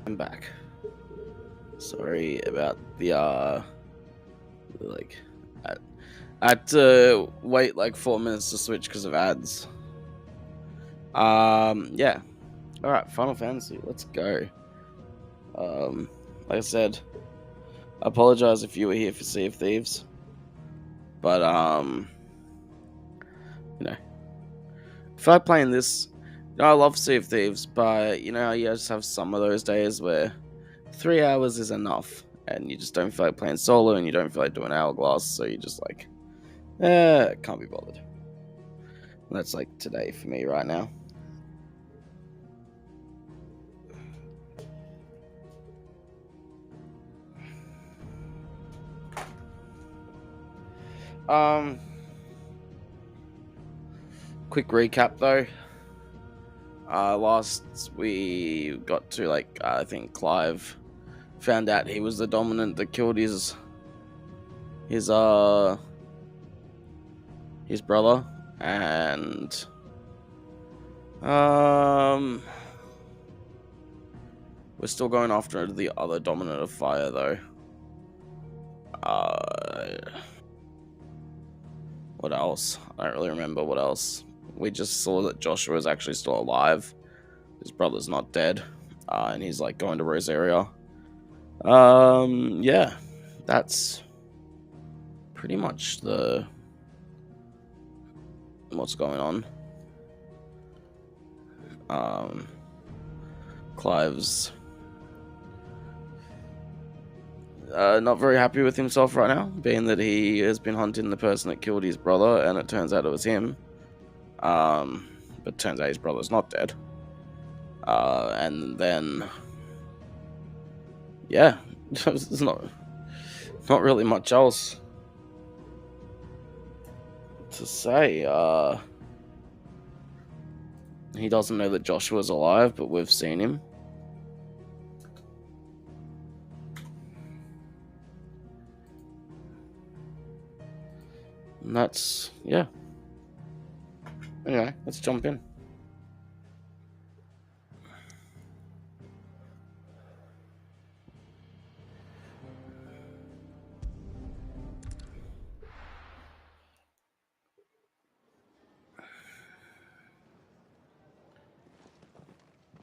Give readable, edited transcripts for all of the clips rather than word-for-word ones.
I'm back. Sorry about the like I had to wait like 4 minutes to switch because of ads. Yeah. Alright, Final Fantasy, let's go. Like I said, I apologize if you were here for Sea of Thieves. But you know, if I playing this, I love Sea of Thieves, but you know, you just have some of those days where 3 hours is enough, and you just don't feel like playing solo, and you don't feel like doing Hourglass, so you just like, can't be bothered. And that's like today for me right now. Quick recap though. Last we got to like I think Clive found out he was the dominant that killed his brother, and We're still going after the other dominant of fire, though. What else? I don't really remember what else. We just saw that Joshua is actually still alive. His brother's not dead. And he's like going to Rosaria. Yeah. That's pretty much what's going on. Clive's not very happy with himself right now, being that he has been hunting the person that killed his brother, and it turns out it was him. But turns out his brother's not dead. And then, yeah, there's not really much else to say. He doesn't know that Joshua's alive, but we've seen him. And that's, yeah. Anyway, let's jump in.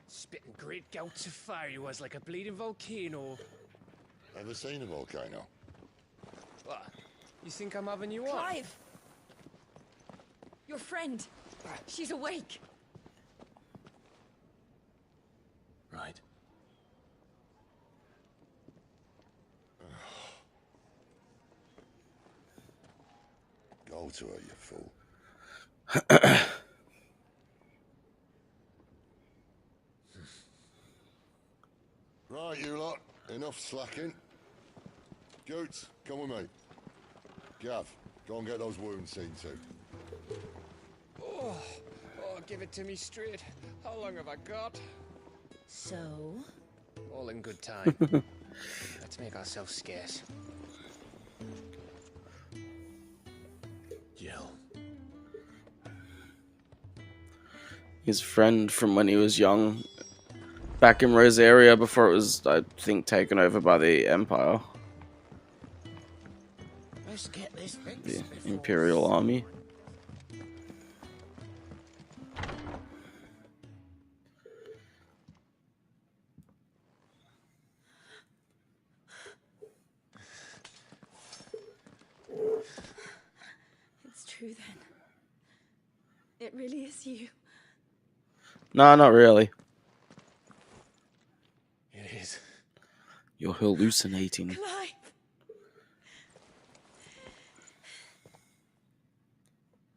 Spitting great gouts of fire he was, like a bleeding volcano. Ever seen a volcano? What? You think I'm having you on? Clive! Your friend! She's awake! Right. Go to her, you fool. Right, you lot. Enough slacking. Goots, come with me. Gav, go and get those wounds seen to. Oh, give it to me straight. How long have I got? So? All in good time. Let's make ourselves scarce. Jill. His friend from when he was young, back in Rosaria before it was, I think, taken over by the Empire. Let's get this fixed. The Imperial Army. It's true then. It really is you. No, not really. It is. You're hallucinating. Clive!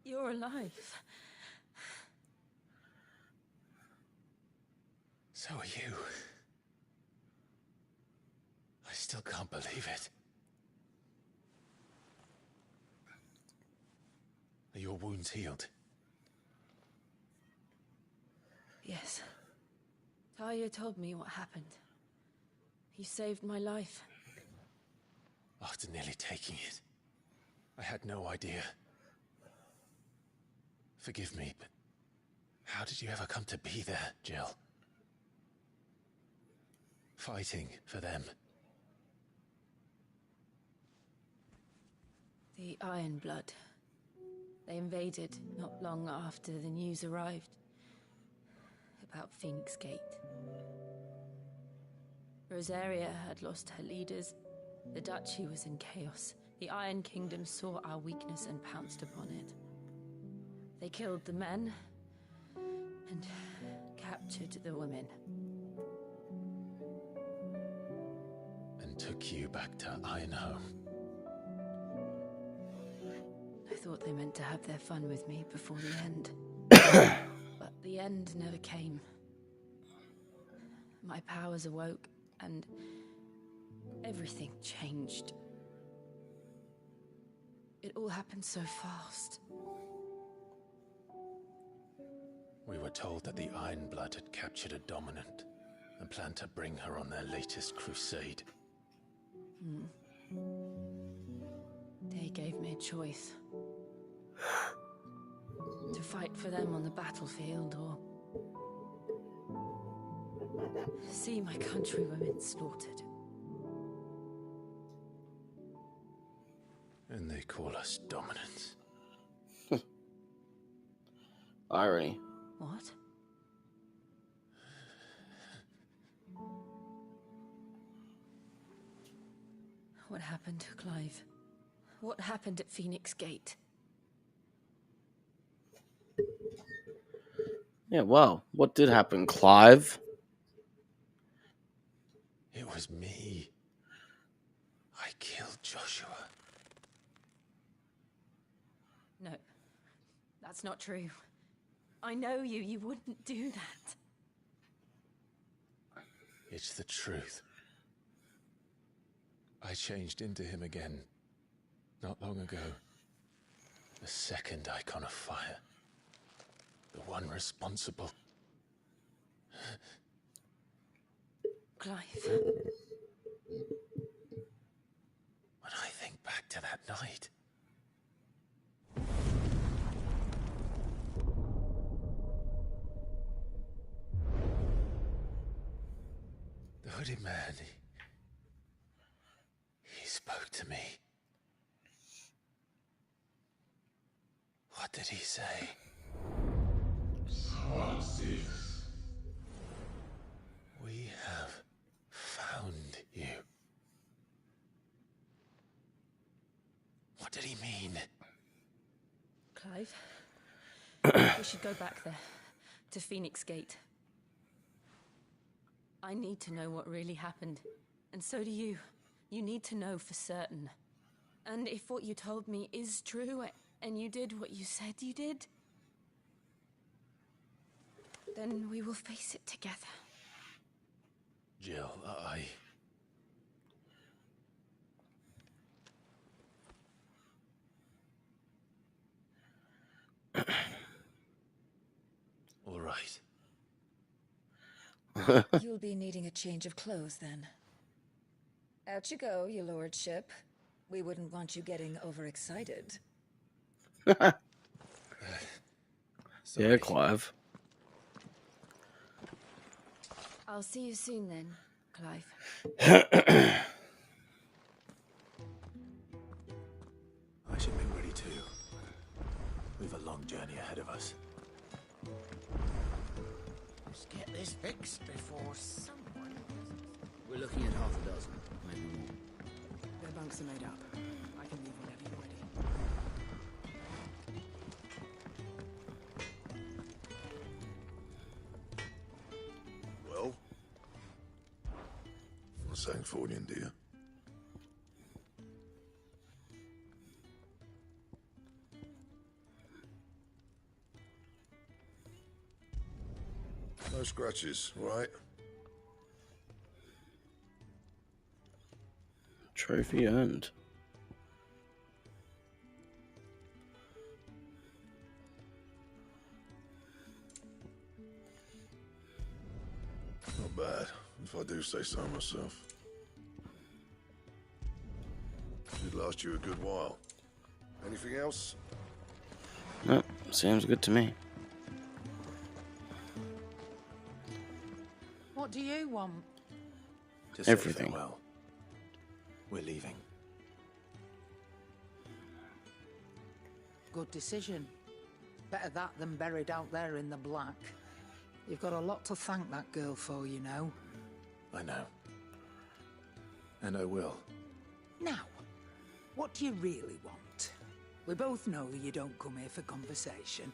You're alive. So are you. I still can't believe it. Are your wounds healed? Yes. Talia told me what happened. You saved my life. After nearly taking it, I had no idea. Forgive me, but how did you ever come to be there, Jill? Fighting for them. The Iron Blood. They invaded not long after the news arrived about Phoenix Gate. Rosaria had lost her leaders. The Duchy was in chaos. The Iron Kingdom saw our weakness and pounced upon it. They killed the men and captured the women. And took you back to Ironhome. I thought they meant to have their fun with me before the end. But the end never came. My powers awoke, and everything changed. It all happened so fast. We were told that the Iron Blood had captured a dominant and planned to bring her on their latest crusade. They gave me a choice. To fight for them on the battlefield, or See my countrywomen slaughtered. And they call us dominants. Irony. What? What happened to Clive? What happened at Phoenix Gate? Yeah, well, what did happen, Clive? It was me. I killed Joshua. No, that's not true. I know you. You wouldn't do that. It's the truth. I changed into him again, not long ago. The second icon of fire. The one responsible. Clive. When I think back to that night... The hooded man, he spoke to me. What did he say? We have found you. What did he mean? Clive, we should go back there, to Phoenix Gate. I need to know what really happened, and so do you. You need to know for certain. And if what you told me is true, and you did what you said you did, then we will face it together. Jill, All right. You'll be needing a change of clothes then. Out you go, your lordship. We wouldn't want you getting overexcited. Yeah, Clive. I'll see you soon then, Clive. I should be ready too. We've a long journey ahead of us. Let's get this fixed before someone... We're looking at half a dozen, maybe more. Their bunks are made up. I can leave whenever you're ready. Well? What's saying for you, dear? No scratches, right? Trophy earned. Not bad, if I do say so myself. Should last you a good while. Anything else? No, seems good to me. What do you want? To say Everything. farewell. We're leaving. Good decision. Better that than buried out there in the black. You've got a lot to thank that girl for, you know. I know. And I will. Now, what do you really want? We both know you don't come here for conversation.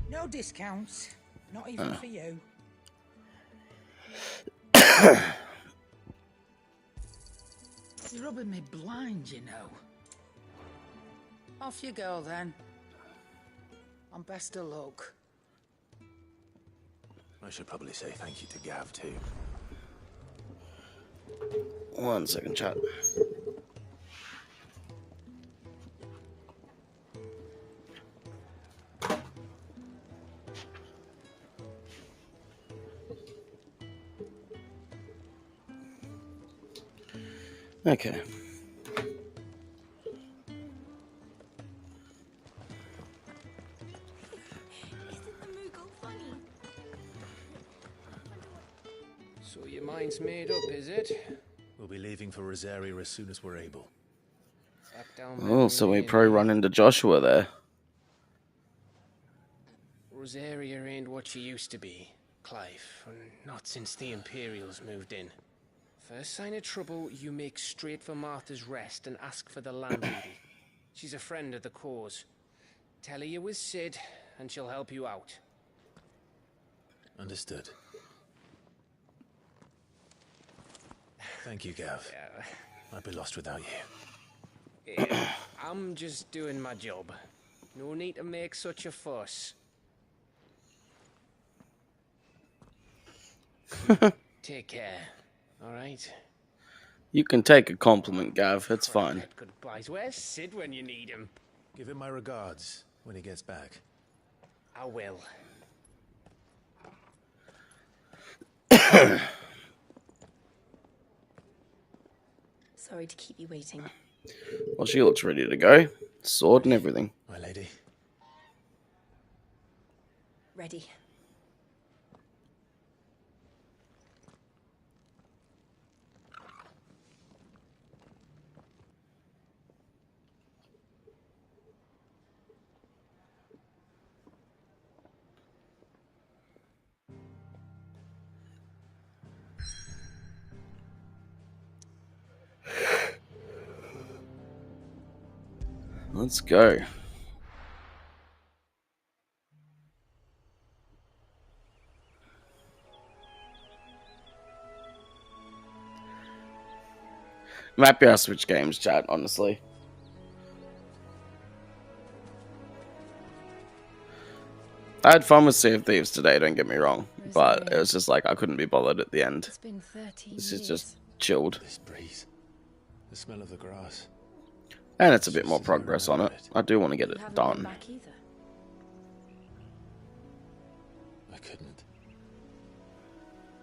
No discounts. Not even for you. You're rubbing me blind, you know. Off you go, then. And best of luck. I should probably say thank you to Gav, too. 1 second, chat. Okay. Isn't the Moogle funny? So your mind's made up, is it? We'll be leaving for Rosaria as soon as we're able. Back down Oh, memory so we lane, probably eh? run into Joshua there. Rosaria ain't what she used to be, Clive. Not since the Imperials moved in. First sign of trouble, you make straight for Martha's Rest and ask for the landlady. She's a friend of the cause. Tell her you was Sid, and she'll help you out. Understood. Thank you, Gav. I'd be lost without you. I'm just doing my job. No need to make such a fuss. Take care, alright? You can take a compliment, Gav. It's fine. Goodbyes. Where's Sid when you need him? Give him my regards when he gets back. I will. Sorry to keep you waiting. Well, she looks ready to go. Sword and everything. My lady. Ready. Let's go. I'm happy I switched games, chat, honestly. I had fun with Sea of Thieves today, don't get me wrong. But it was just like I couldn't be bothered at the end. It's been 13 This years. is just chilled. This breeze. The smell of the grass. And it's a bit more progress on it. I do want to get You it haven't been done. back either. I couldn't.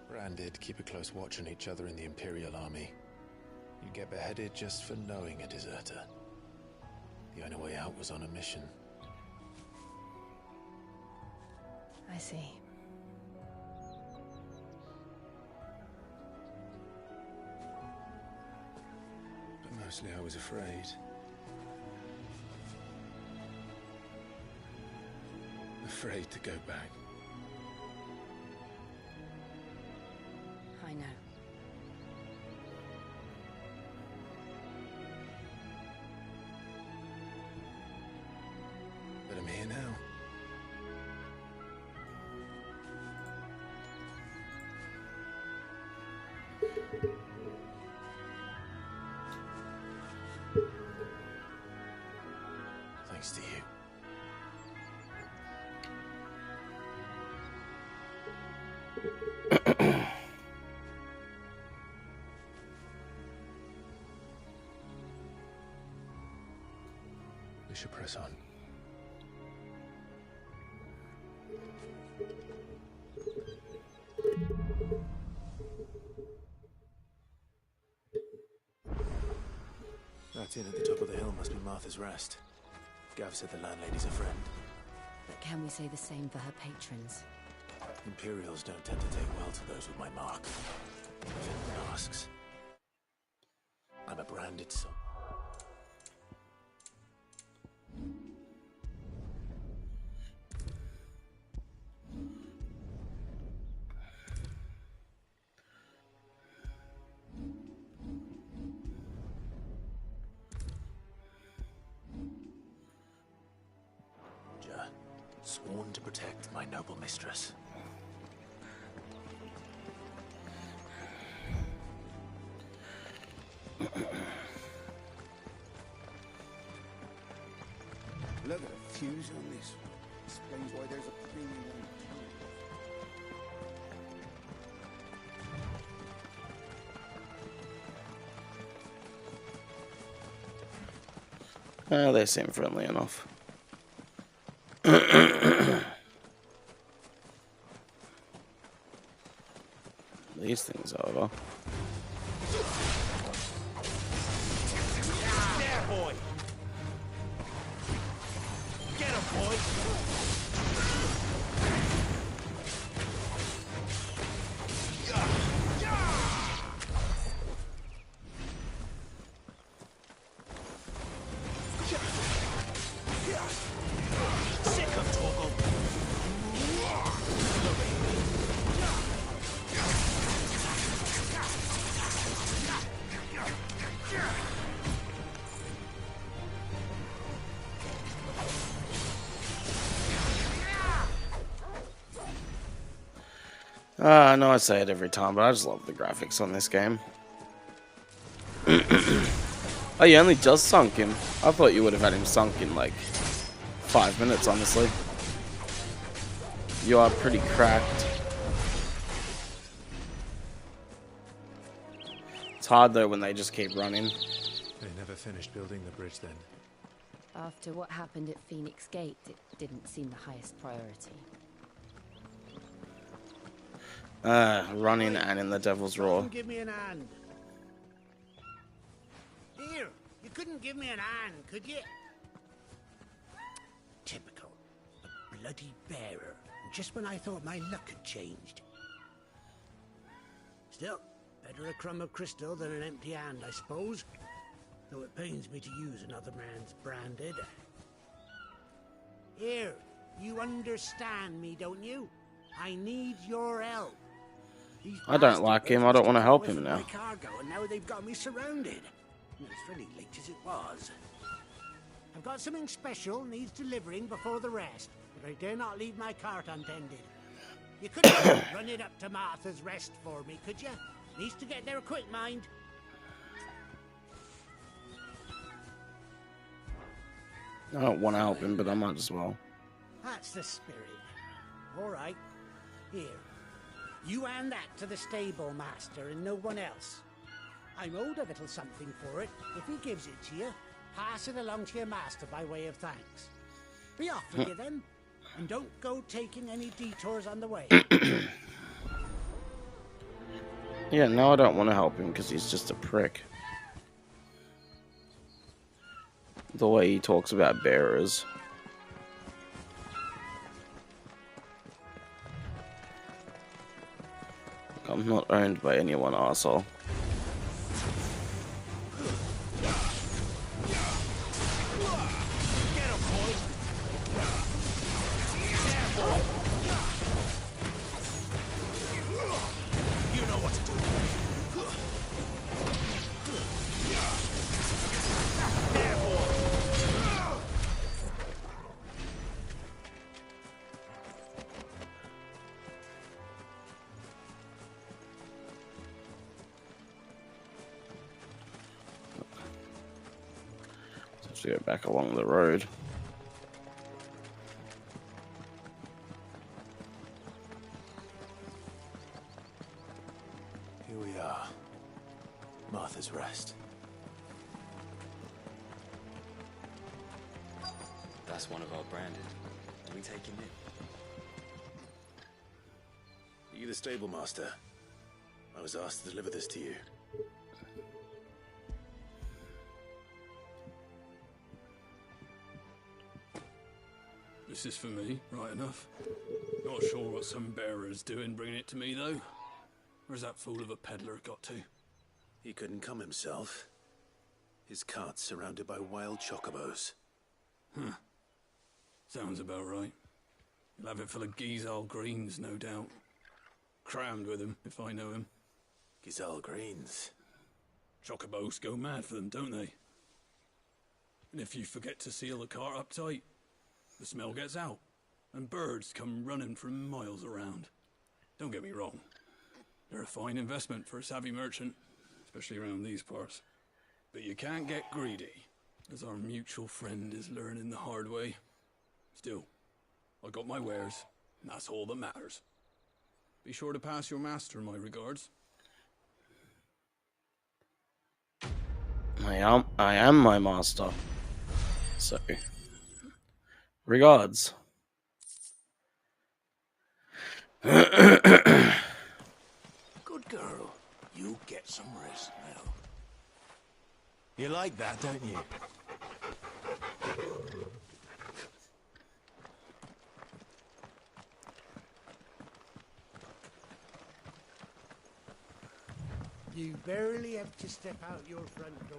Bran did keep a close watch on each other in the Imperial Army. You get beheaded just for knowing a deserter. The only way out was on a mission. I see. But mostly I was afraid. Afraid to go back. I know. But I'm here now. Thanks to you. We should press on. That inn at the top of the hill must be Martha's Rest. Gav said the landlady's a friend. But can we say the same for her patrons? Imperials don't tend to take well to those with my mark. If anyone asks, I'm a branded son. Sworn to protect my noble mistress. Look at the fuse on this. Explains why there's a premium on They seem friendly enough. These things over. I know I say it every time, but I just love the graphics on this game. Oh, you only just sunk him. I thought you would have had him sunk in like 5 minutes, honestly. You are pretty cracked. It's hard though when they just keep running. They never finished building the bridge then. After what happened at Phoenix Gate, it didn't seem the highest priority. Running and in the Devil's Roar. Give me an hand. Here, you couldn't give me an hand, could you? Typical. A bloody bearer. Just when I thought my luck had changed. Still, better a crumb of crystal than an empty hand, I suppose. Though it pains me to use another man's branded. Here, you understand me, don't you? I need your help. I don't like him. I don't want to help him now. Cargo, and now they've got me surrounded. It's really late as it was. I've got something special needs delivering before the rest, but I dare not leave my cart untended. You couldn't run it up to Martha's Rest for me, could you? Needs to get there quick, mind. I don't want to help him, but I might as well. That's the spirit. All right. Here. You hand that to the stable master and no one else. I'm owed a little something for it. If he gives it to you, pass it along to your master by way of thanks. Be off with you then, and don't go taking any detours on the way. Yeah, no, I don't want to help him because he's just a prick. The way he talks about bearers. I'm not owned by anyone, arsehole. To go back along the road. Here we are. Martha's Rest. That's one of our branded. Do we take him in? Are you the stable master? I was asked to deliver this to you. This is for me, right enough. Not sure what some bearer's doing bringing it to me, though. Where's that fool of a peddler got to? He couldn't come himself. His cart's surrounded by wild chocobos. Huh. Sounds about right. He'll have it full of Gizal greens, no doubt. Crammed with him, if I know him. Gizal greens? Chocobos go mad for them, don't they? And if you forget to seal the cart up tight, the smell gets out, and birds come running from miles around. Don't get me wrong. They're a fine investment for a savvy merchant, especially around these parts. But you can't get greedy, as our mutual friend is learning the hard way. Still, I got my wares, and that's all that matters. Be sure to pass your master my regards. I am my master. So, regards. Good girl. You get some rest now. You like that, don't you? You barely have to step out your front door.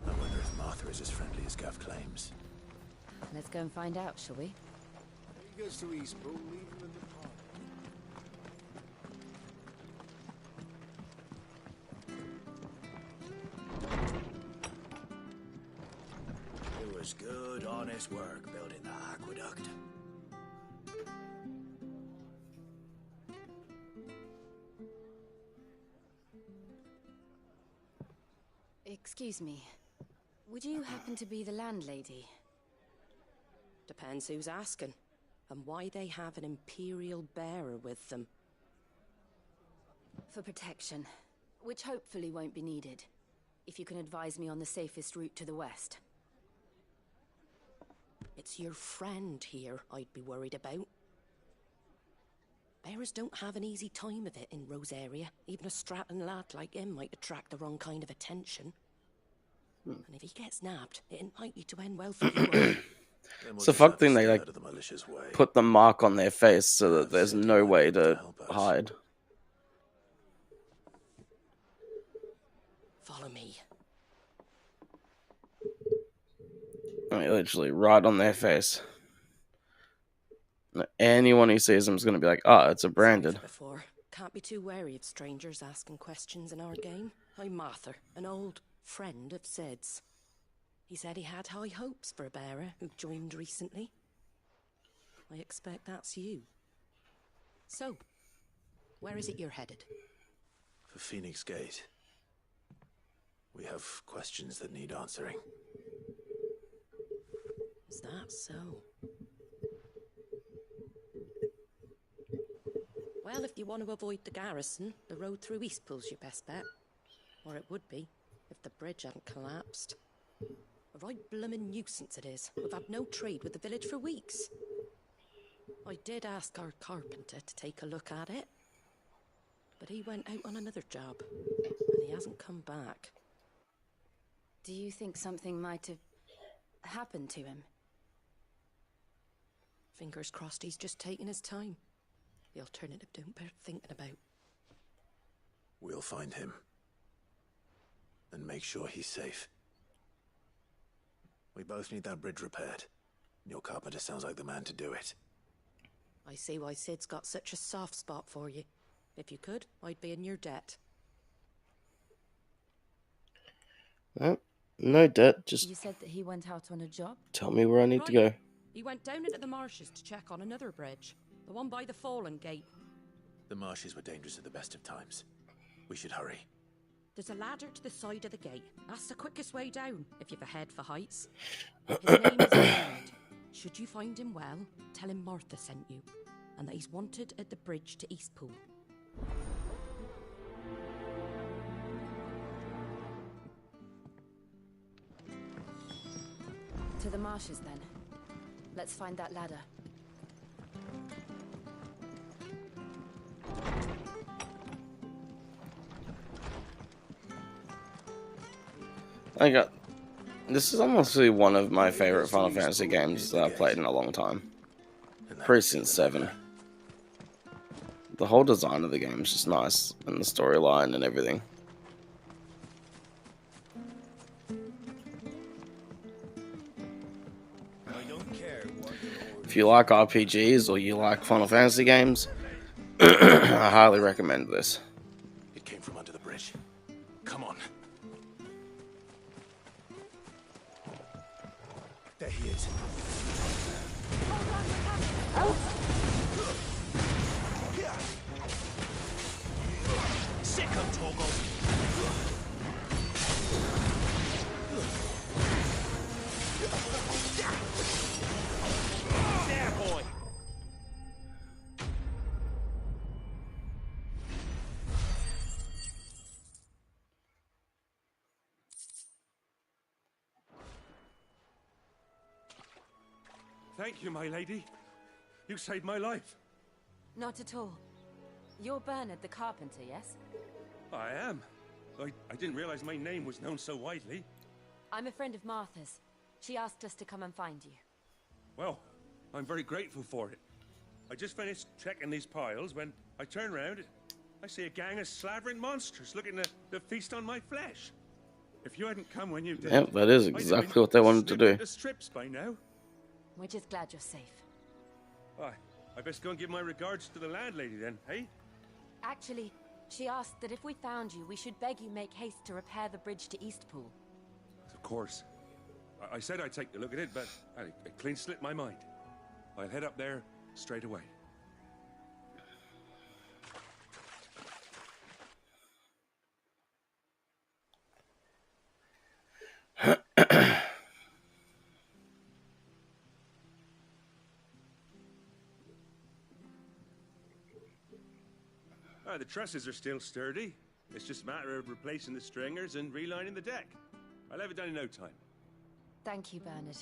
I wonder if Martha is as friendly as Gav claims. Let's go and find out, shall we? He goes to Eastpool, leave him in the park. was good, honest work building that aqueduct. Excuse me. Would you happen to be the landlady? Depends who's asking, and why they have an Imperial bearer with them. For protection, which hopefully won't be needed. If you can advise me on the safest route to the west. It's your friend here I'd be worried about. Bearers don't have an easy time of it in Rose area. Even a Stratton lad like him might attract the wrong kind of attention. And if he gets nabbed, it might to end well for you. It's a fuck thing they like put the mark on their face so that there's no way to hide. Follow me. I mean, literally right on their face. Anyone who sees them is going to be like, "Oh, it's a branded." Before. Can't be too wary of strangers asking questions in our game. I'm Martha, an old friend of Sid's. He said he had high hopes for a bearer who joined recently. I expect that's you. So, where is it you're headed? For Phoenix Gate. We have questions that need answering. Is that so? Well, if you want to avoid the garrison, the road through Eastpool's your best bet. Or it would be, if the bridge hadn't collapsed. A right bloomin' nuisance it is. We've had no trade with the village for weeks. I did ask our carpenter to take a look at it. But he went out on another job. And he hasn't come back. Do you think something might have happened to him? Fingers crossed he's just taking his time. The alternative don't bear thinking about. We'll find him. And make sure he's safe. We both need that bridge repaired. Your carpenter sounds like the man to do it. I see why Sid's got such a soft spot for you. If you could, I'd be in your debt. No, no debt, just... You said that he went out on a job? Tell me where I need to go. He went down into the marshes to check on another bridge. The one by the Fallen Gate. The marshes were dangerous at the best of times. We should hurry. There's a ladder to the side of the gate. That's the quickest way down, if you've a head for heights. His name is Bernard. Should you find him well, tell him Martha sent you, and that he's wanted at the bridge to Eastpool. To the marshes, then. Let's find that ladder. This is honestly one of my favorite Final Fantasy games that I've played in a long time. Probably since 7. The whole design of the game is just nice, and the storyline and everything. If you like RPGs or you like Final Fantasy games, I highly recommend this. It came from under the bridge. Come on. There he is. Sick of Toggle. There, boy. Thank you, my lady. You saved my life. Not at all. You're Bernard the carpenter, yes? I am. I didn't realize my name was known so widely. I'm a friend of Martha's. She asked us to come and find you. Well, I'm very grateful for it. I just finished checking these piles when I turn around. I see a gang of slavering monsters looking to feast on my flesh. If you hadn't come when you did, Yep, that is exactly what they wanted to do. The strips by now. We're just glad you're safe. I best go and give my regards to the landlady then, hey? Actually, she asked that if we found you, we should beg you make haste to repair the bridge to Eastpool. Of course. I said I'd take a look at it, but it clean slipped my mind. I'll head up there straight away. The trusses are still sturdy. It's just a matter of replacing the stringers and relining the deck. I'll have it done in no time. Thank you, Bernard.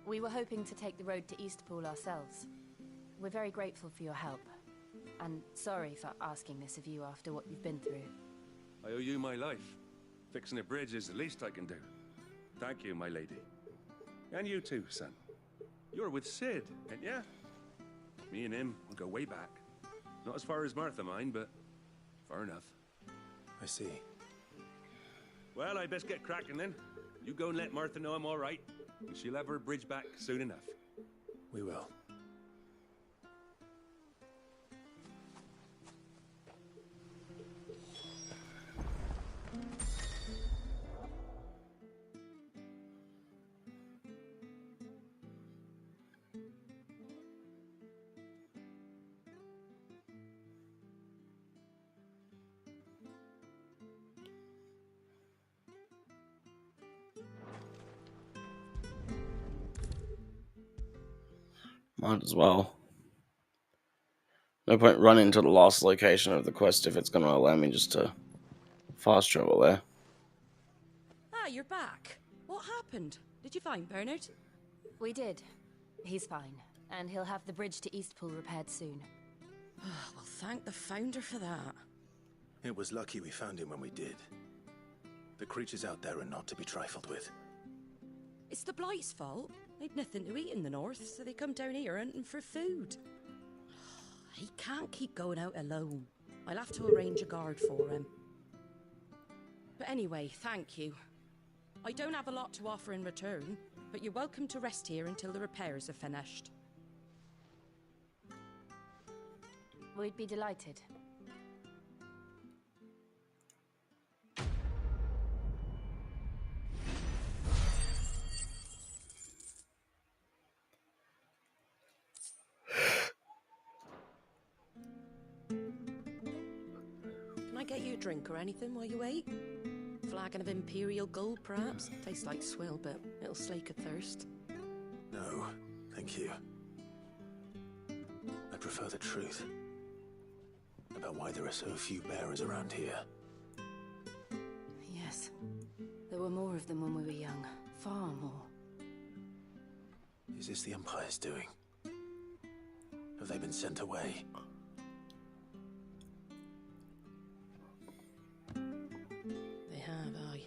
We were hoping to take the road to Eastpool ourselves. We're very grateful for your help. And sorry for asking this of you after what you've been through. I owe you my life. Fixing a bridge is the least I can do. Thank you, my lady. And you too, son. You're with Sid, ain't ya? Me and him will go way back. Not as far as Martha, mind, but far enough. I see. Well, I best get cracking then. You go and let Martha know I'm all right, and she'll have her bridge back soon enough. We will. Might as well. No point running to the last location of the quest if it's going to allow me just to fast travel there. Ah, you're back. What happened? Did you find Bernard? We did. He's fine, and he'll have the bridge to Eastpool repaired soon. Well, thank the Founder for that. It was lucky we found him when we did. The creatures out there are not to be trifled with. It's the Blight's fault. They'd nothing to eat in the north, so they come down here hunting for food. He can't keep going out alone. I'll have to arrange a guard for him. But anyway, thank you. I don't have a lot to offer in return, but you're welcome to rest here until the repairs are finished. We'd be delighted. Can I get you a drink or anything while you wait? Flagon of Imperial Gold, perhaps? Tastes like swill, but it'll slake a thirst. No, thank you. I prefer the truth. About why there are so few bearers around here. Yes. There were more of them when we were young. Far more. Is this the Empire's doing? Have they been sent away? They have, aye.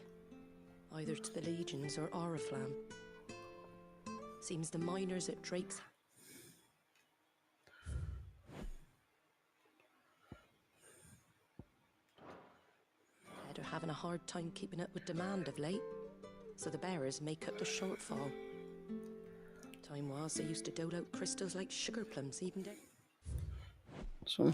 Either to the Legions or Oriflamme. Seems the miners at Drake's are having a hard time keeping up with demand of late, so the bearers make up the shortfall. Time was they used to dole out crystals like sugar plums even day. So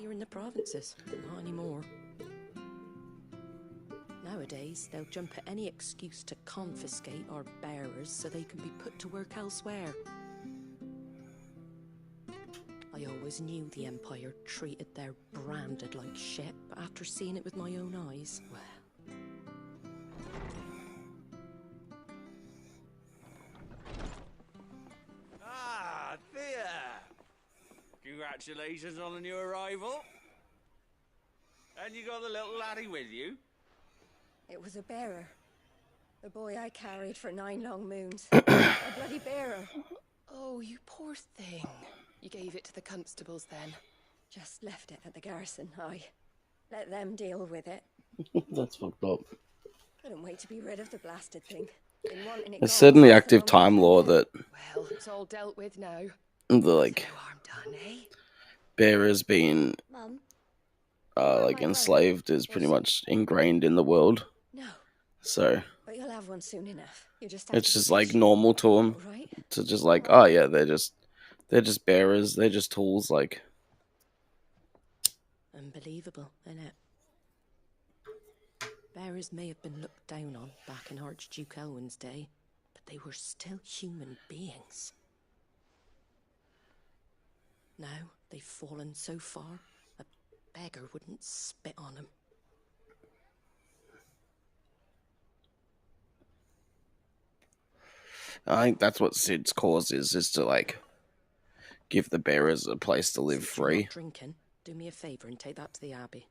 Here in the provinces, not anymore. Now Nowadays, they'll jump at any excuse to confiscate our bearers so they can be put to work elsewhere. I always knew the Empire treated their branded like shit, but after seeing it with my own eyes, well... Ah, Thea! Congratulations on the new arrival. And you got the little laddie with you? It was a bearer. The boy I carried for 9 long moons. A bloody bearer. Oh, you poor thing. You gave it to the constables then? Just left it at the garrison. I let them deal with it. That's fucked up. Couldn't wait to be rid of the blasted thing. Been wanting it It's gone said in the since active the time law that Well, it's all dealt with now. the like No harm done, eh? bearers being Mum? like enslaved is pretty much ingrained in the world. No. So But you'll have one soon enough. You just have it's to be just like patient. normal to them Right? to just like, oh yeah, they're just bearers, they're just tools. Like, Unbelievable, innit? Bearers may have been looked down on back in Archduke Elwin's day, but they were still human beings. Now they've fallen so far, a beggar wouldn't spit on them. I think that's what Sid's cause is to like give the bearers a place to live Since you're free. not drinking, do me a favour and take that to the Abbey.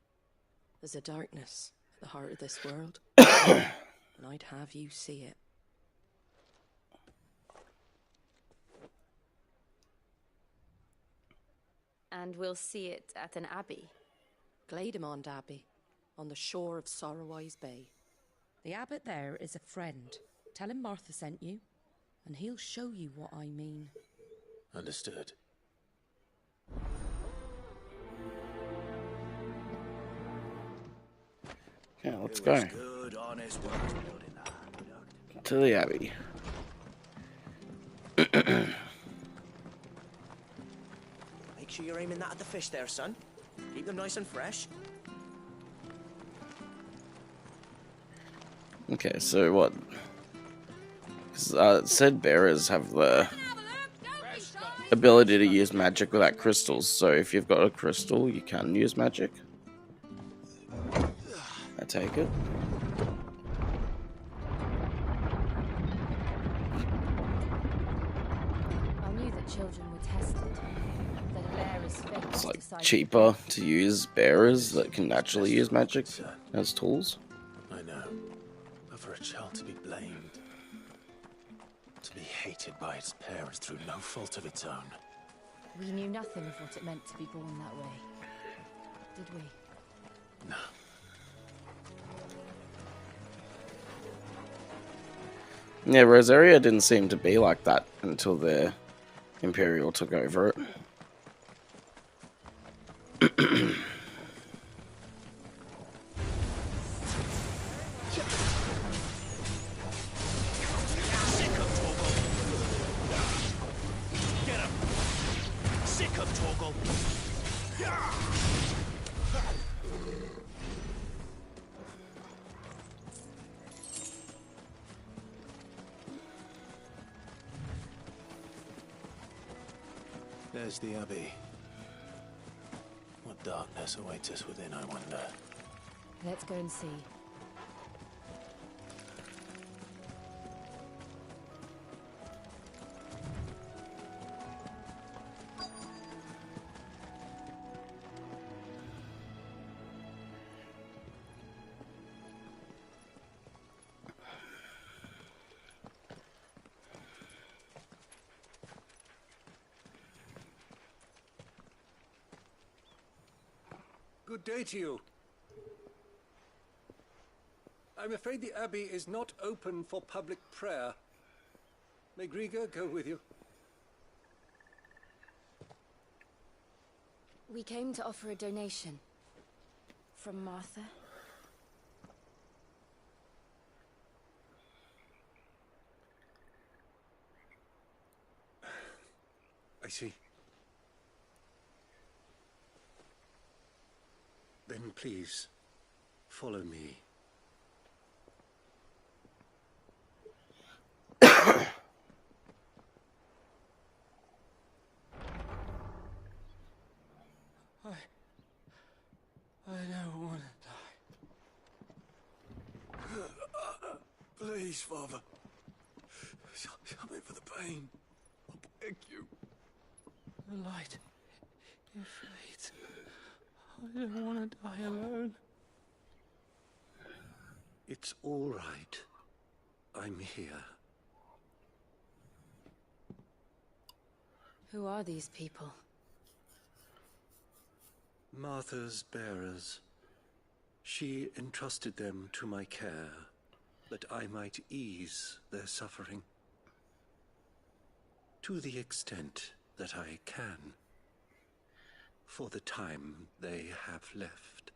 There's a darkness at the heart of this world, and I'd have you see it. And we'll see it at an abbey. Glademond Abbey, on the shore of Sorrowwise Bay. The abbot there is a friend. Tell him Martha sent you, and he'll show you what I mean. Understood. Yeah, let's go Good, honest work building that. to the Abbey. Make sure you're aiming that at the fish there, son. Keep them nice and fresh. Okay, so what? 'Cause, said bearers have the ability to use magic without crystals. So if you've got a crystal, you can use magic. I take it. I knew that children were tested. That a bearer's fate It's was like decided. cheaper to use bearers that can naturally use magic as tools. I know. But for a child to be blamed, to be hated by its parents through no fault of its own. We knew nothing of what it meant to be born that way. Did we? No. Yeah, Rosaria didn't seem to be like that until the Imperial took over it. Get him! Sick of Torgal! There's the Abbey. What darkness awaits us within, I wonder. Let's go and see. Good day to you. I'm afraid the Abbey is not open for public prayer. May Griga go with you? We came to offer a donation. From Martha. I see. Then please, follow me. Please, Father. Help me for the pain. I beg you. The light. It fades. I don't want to die alone. It's all right. I'm here. Who are these people? Martha's bearers. She entrusted them to my care, that I might ease their suffering. To the extent that I can, for the time they have left.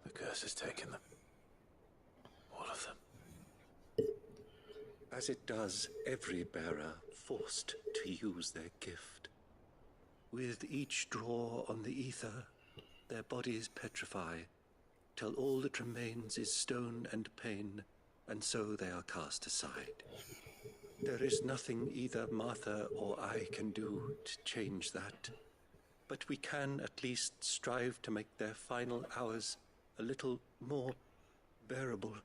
The curse has taken them. All of them. As it does every bearer forced to use their gift. With each draw on the ether, their bodies petrify, till all that remains is stone and pain, and so they are cast aside. There is nothing either Martha or I can do to change that, but we can at least strive to make their final hours a little more bearable.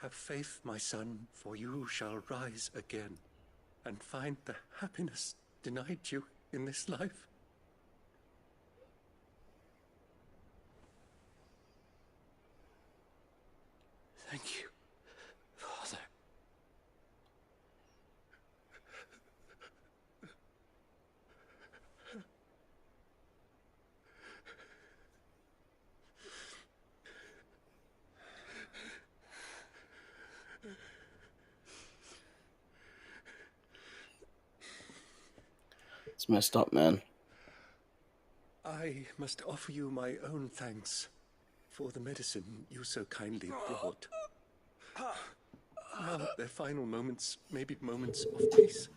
Have faith, my son, for you shall rise again and find the happiness denied you in this life. Thank you, Father. It's messed up, man. I must offer you my own thanks for the medicine you so kindly brought. Now their final moments may be moments of peace.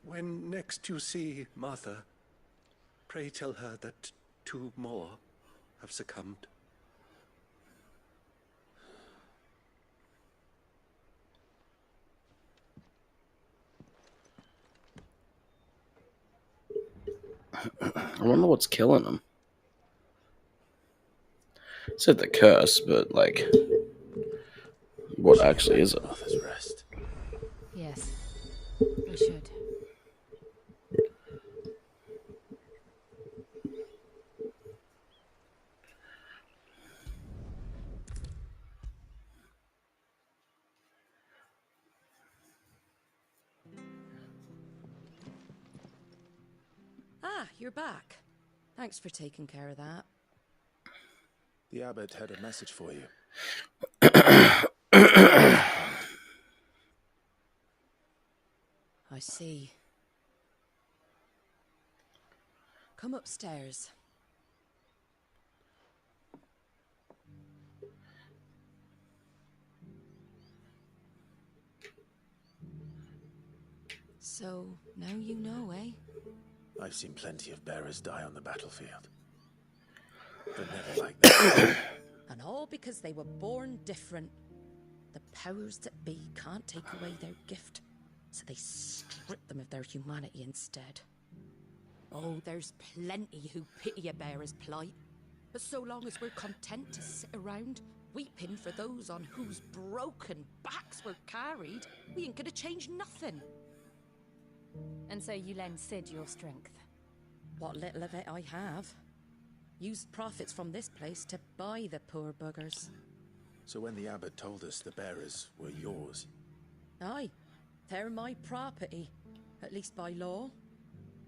When next you see Martha, pray tell her that 2 more have succumbed. I wonder what's killing them. Said the curse, but like, what actually is it? Martha's rest. Yes, we should. Ah, you're back. Thanks for taking care of that. The abbot had a message for you. I see. Come upstairs. So, now you know, eh? I've seen plenty of bearers die on the battlefield. But never like that. And all because they were born different. The powers that be can't take away their gift, so they strip them of their humanity instead. Oh, there's plenty who pity a bearer's plight. But so long as we're content to sit around, weeping for those on whose broken backs we're carried, we ain't gonna change nothing. And so you lend Sid your strength? What little of it I have. Used profits from this place to buy the poor buggers. So when the abbot told us the bearers were yours... Aye, they're my property, at least by law.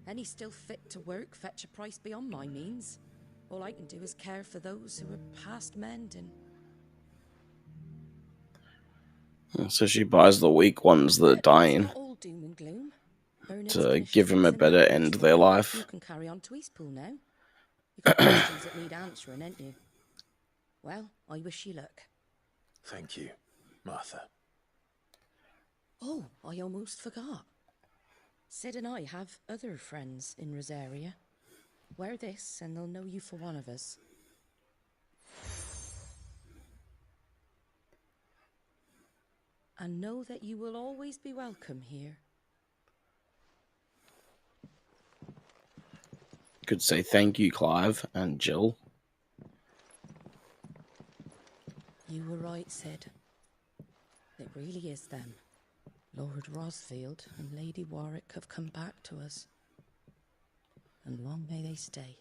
Any still fit to work fetch a price beyond my means. All I can do is care for those who are past mending. So she buys the weak ones that are dying. It's not all doom and gloom. to give them a better end of their You life. can carry on to Eastpool now. You've got questions that need answering, ain't you? Well, I wish you luck. Thank you, Martha. Oh, I almost forgot. Sid and I have other friends in Rosaria. Wear this and they'll know you for one of us. And know that you will always be welcome here. Could say thank you, Clive and Jill. You were right, Sid. It really is them. Lord Rosfield and Lady Warwick have come back to us. And long may they stay.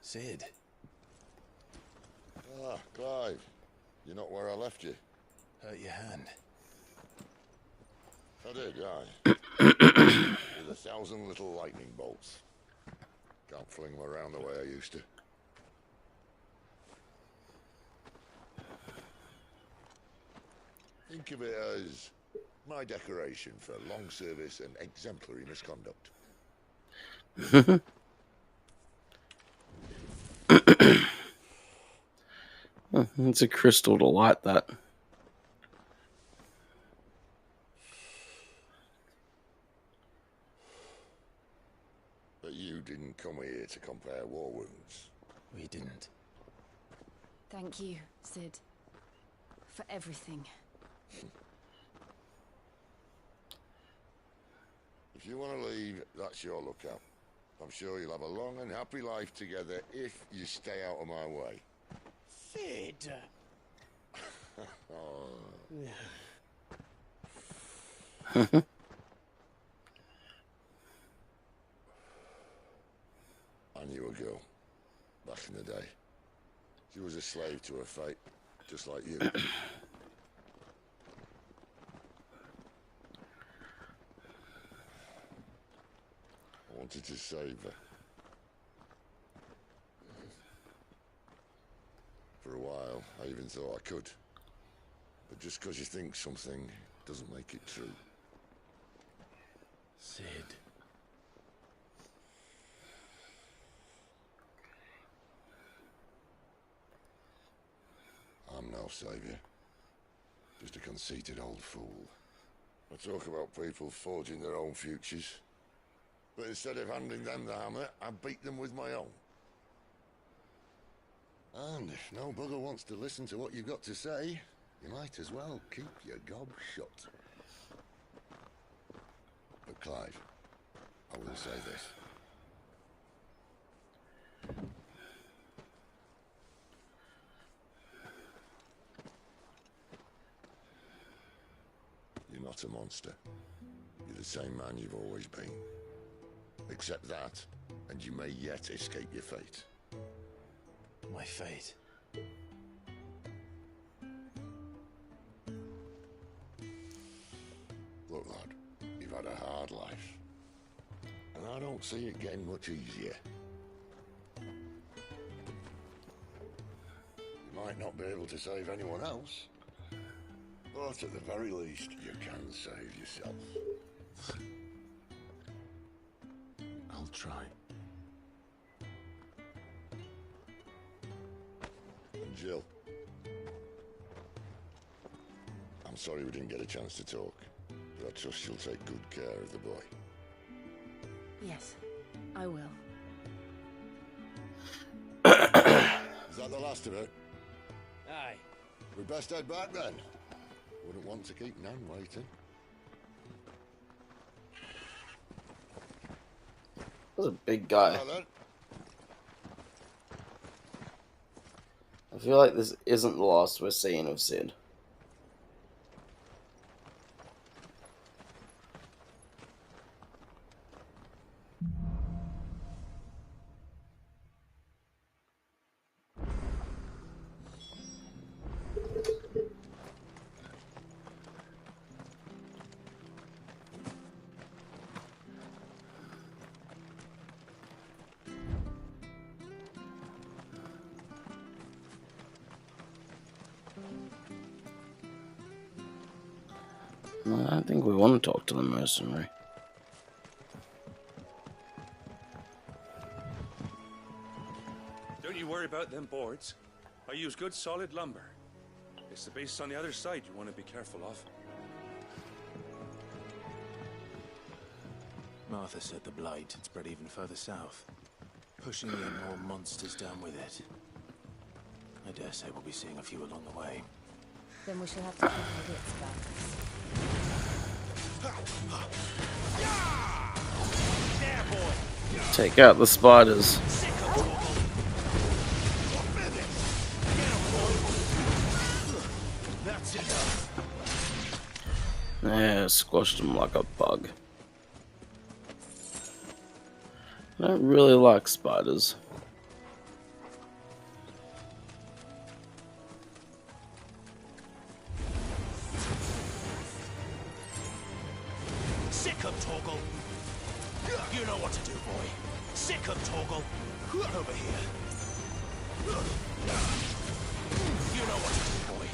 Sid. Ah, Clive. You're not where I left you. Hurt your hand. I did, aye. With 1,000 little lightning bolts. Can't fling them around the way I used to. Think of it as my decoration for long service and exemplary misconduct. It's a crystal to light that. But you didn't come here to compare war wounds. We didn't. Thank you, Sid. For everything. If you want to leave, that's your lookout. I'm sure you'll have a long and happy life together if you stay out of my way. Sid! I knew a girl back in the day. She was a slave to her fate, just like you. I wanted to save her. For a while, I even thought I could. But just because you think something doesn't make it true. Sid. I'm no savior. Just a conceited old fool. I talk about people forging their own futures. But instead of handing them the hammer, I beat them with my own. And if no bugger wants to listen to what you've got to say, you might as well keep your gob shut. But Clive, I will say this. You're not a monster. You're the same man you've always been. Accept that, and you may yet escape your fate. My fate? Look, lad, you've had a hard life. And I don't see it getting much easier. You might not be able to save anyone else, but at the very least, you can save yourself. I'll try. And Jill, I'm sorry we didn't get a chance to talk, but I trust she'll take good care of the boy. Yes, I will. Is that the last of it? Aye. We best head back then. Wouldn't want to keep Nan waiting. That's a big guy. I feel like this isn't the last we're seeing of Sid. I don't think we want to talk to the mercenary. Don't you worry about them boards. I use good solid lumber. It's the base on the other side you want to be careful of. Martha said the blight had spread even further south, pushing in more monsters down with it. I dare say we'll be seeing a few along the way. Then we shall have to keep our wits about us. Take out the spiders. Yeah, squashed him like a bug. I don't really like spiders. Sick of Torgal. You know what to do, boy. Sick of Torgal. Over here. You know what to do, boy.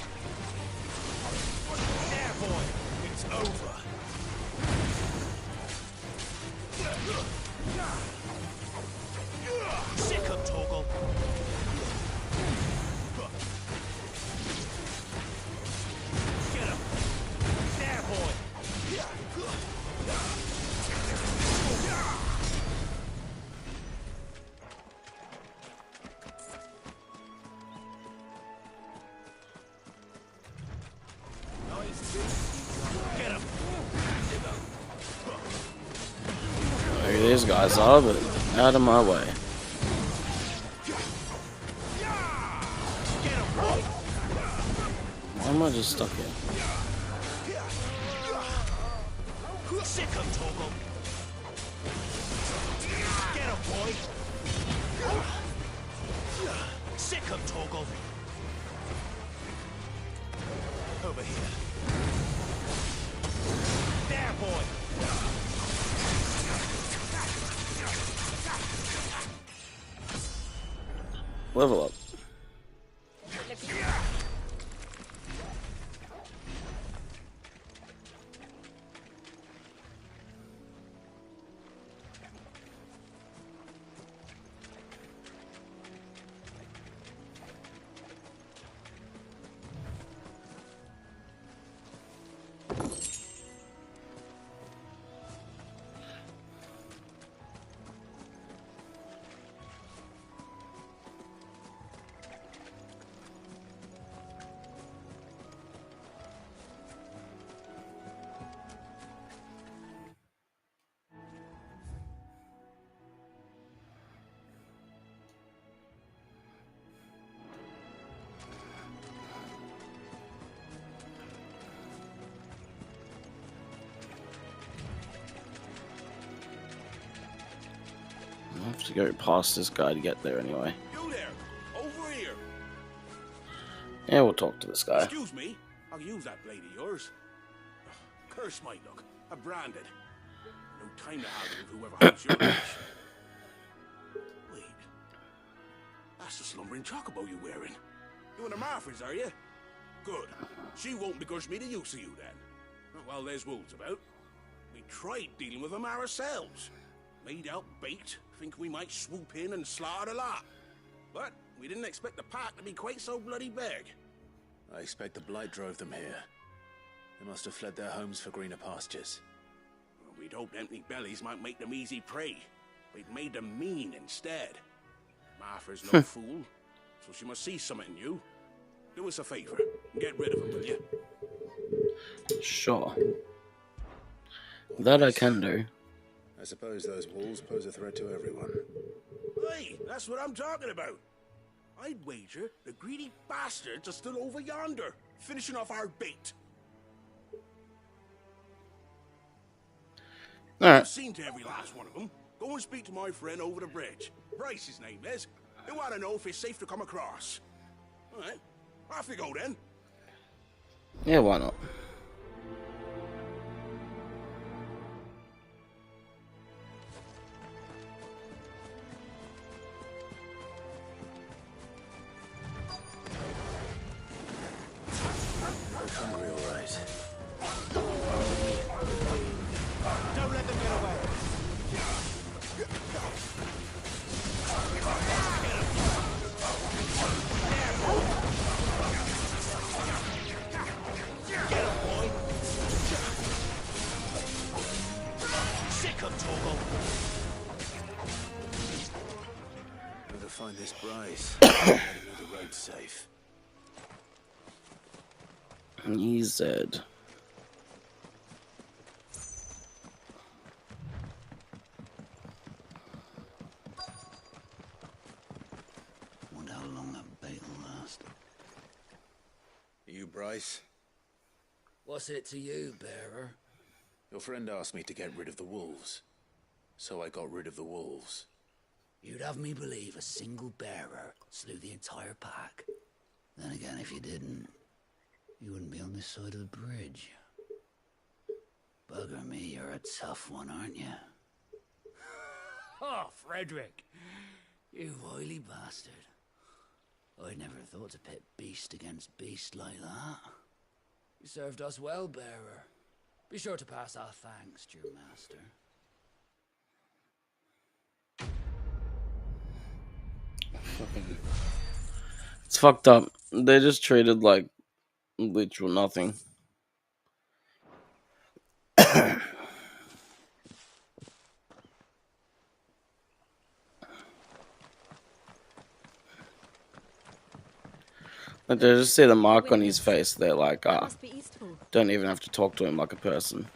There, boy. It's over. Sick of Torgal. Get him. There, boy. Maybe these guys are, but out of my way. Why am I just stuck here? Sick of Torgal. Get him, boy. Sick of Torgal. Over here. There, boy. Level up. I have to go past this guy to get there anyway. You there? Over here. Yeah, we'll talk to this guy. Excuse me. I'll use that blade of yours. Curse my luck. I'm branded. No time to haggle with whoever holds your leash. Wait. That's the slumbering chocobo you're wearing. You and the Marfers, are you? Good. She won't begrudge me the use of you then. Not while there's wolves about. We tried dealing with them ourselves. Made out bait, think we might swoop in and slaughter the lot. But we didn't expect the pack to be quite so bloody big. I expect the blight drove them here. They must have fled their homes for greener pastures. Well, we'd hoped empty bellies might make them easy prey. We'd made them mean instead. Martha's no fool, so she must see something in you. Do us a favor and get rid of them, will you? Sure. That I can do. I suppose those wolves pose a threat to everyone. Hey, that's what I'm talking about. I'd wager the greedy bastards are still over yonder, finishing off our bait. Alright. I've seen to every last one of them. Go and speak to my friend over the bridge. Bryce, his name is. They want to know if it's safe to come across. All right, off you go then. Yeah, why not? Hungry, all right. find this Bryce. Better know the road's safe. He said. Wonder how long that bait will last. You, Bryce? What's it to you, bearer? Your friend asked me to get rid of the wolves. So I got rid of the wolves. You'd have me believe a single bearer slew the entire pack. Then again, if you didn't, you wouldn't be on this side of the bridge. Bugger me, you're a tough one, aren't you? Oh, Frederick! You wily bastard. I'd never thought to pit beast against beast like that. You served us well, bearer. Be sure to pass our thanks to your master. It's fucked up. They just treated like literal nothing. Like, they just see the mark on his face. They're like, don't even have to talk to him like a person.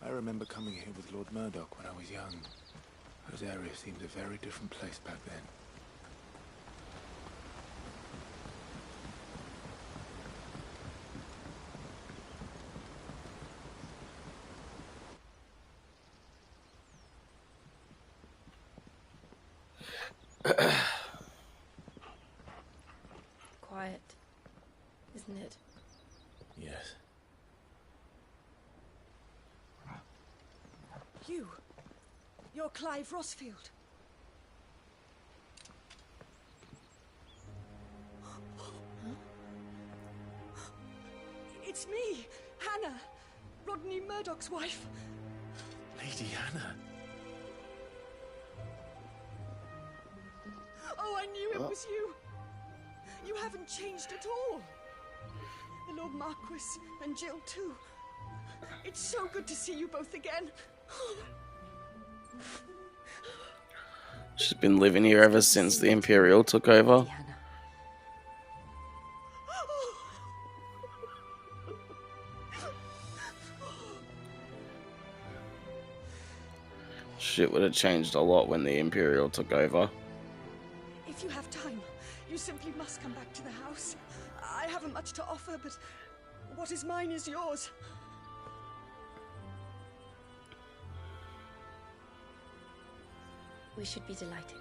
I remember coming here with Lord Murdoch when I was young. Those areas seemed a very different place back then. Quiet, isn't it? Yes. You're Clive Rossfield. It's me, Hannah, Rodney Murdoch's wife. Lady Hannah. Oh, I knew it was you. You haven't changed at all. The Lord Marquis and Jill too. It's so good to see you both again. She's been living here ever since the Imperial took over. Shit would have changed a lot when the Imperial took over. If you have time, you simply must come back to the house. I haven't much to offer, but what is mine is yours. We should be delighted.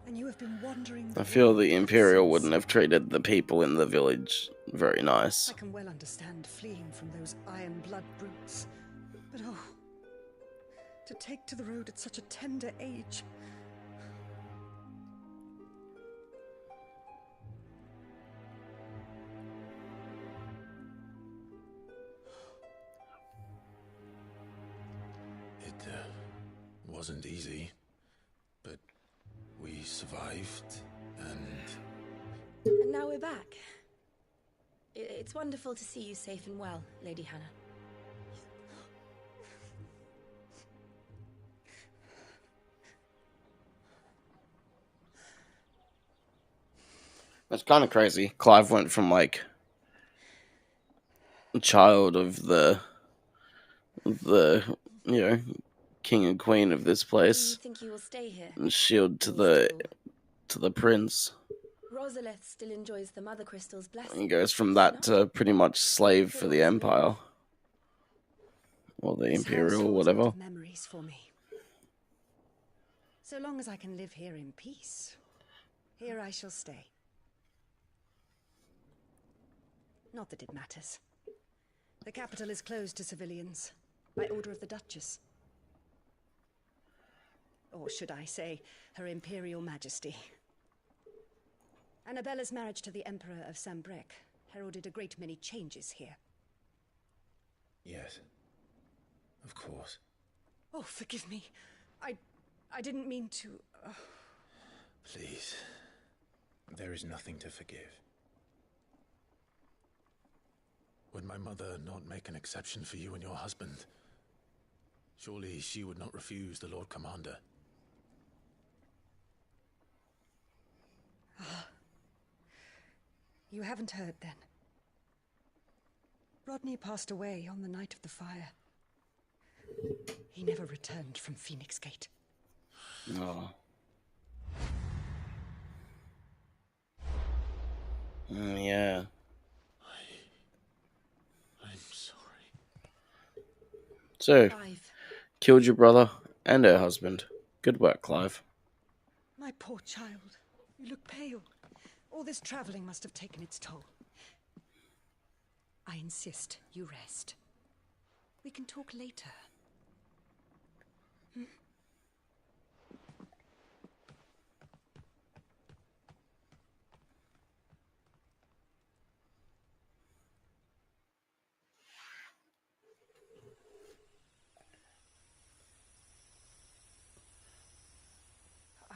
And you have been wandering. I feel the Imperial wouldn't have treated the people in the village very nice. I can well understand fleeing from those iron blood brutes. But oh, to take to the road at such a tender age. It wasn't easy, but we survived, and now we're back. It's wonderful to see you safe and well, Lady Hannah. That's kind of crazy. Clive went from like a child of the you know, king and queen of this place. Do you think you will stay here? And shield to the prince. Rosalith still enjoys the Mother Crystal's blessing. He goes from that to pretty much slave for the Empire. Or the Imperial, whatever. Memories for me. So long as I can live here in peace, here I shall stay. Not that it matters. The capital is closed to civilians, by order of the Duchess. Or should I say, Her Imperial Majesty. Annabella's marriage to the Emperor of Sambrec heralded a great many changes here. Yes. Of course. Oh, forgive me. I didn't mean to... Please. There is nothing to forgive. Would my mother not make an exception for you and your husband? Surely she would not refuse the Lord Commander. You haven't heard, then. Rodney passed away on the night of the fire. He never returned from Phoenix Gate. Oh. Yeah. I'm sorry. So, Clive. killed your brother and her husband. Good work, Clive. My poor child. You look pale. All this traveling must have taken its toll. I insist you rest. We can talk later. Hmm?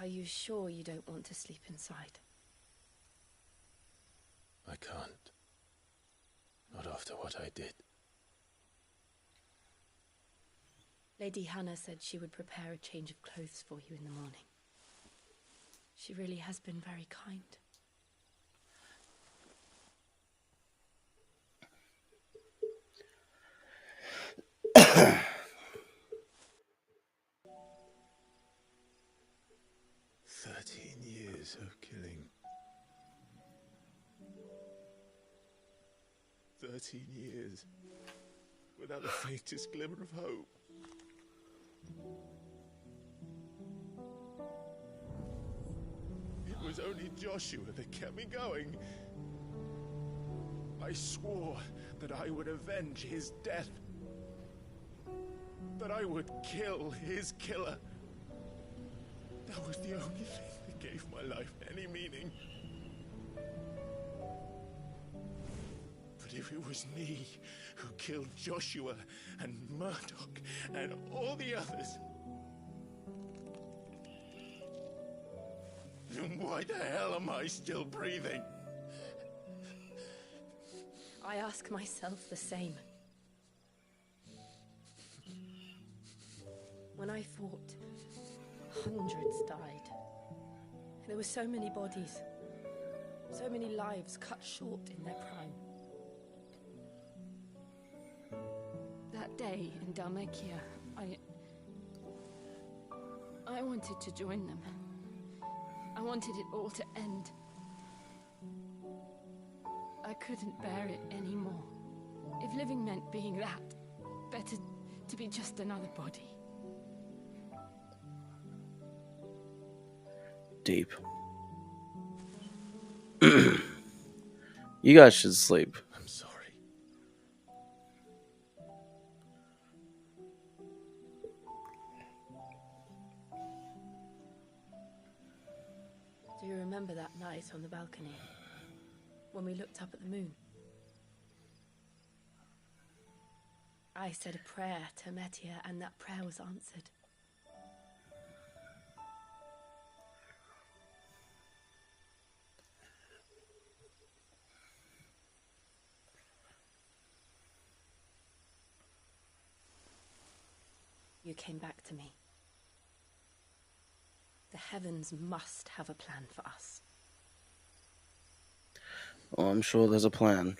Are you sure you don't want to sleep inside? I can't. Not after what I did. Lady Hannah said she would prepare a change of clothes for you in the morning. She really has been very kind. Years of killing. 13 years without the faintest glimmer of hope. It was only Joshua that kept me going. I swore that I would avenge his death. That I would kill his killer. That was the only thing that gave my life any meaning. But if it was me who killed Joshua and Murdoch and all the others, then why the hell am I still breathing? I ask myself the same. When I fought, hundreds died. There were so many bodies, so many lives cut short in their prime. That day in Dalmekia, I wanted to join them. I wanted it all to end. I couldn't bear it anymore. If living meant being that, better to be just another body. Deep. You guys should sleep. I'm sorry. Do you remember that night on the balcony? When we looked up at the moon? I said a prayer to Metia, and that prayer was answered. You came back to me. The heavens must have a plan for us. Oh, I'm sure there's a plan.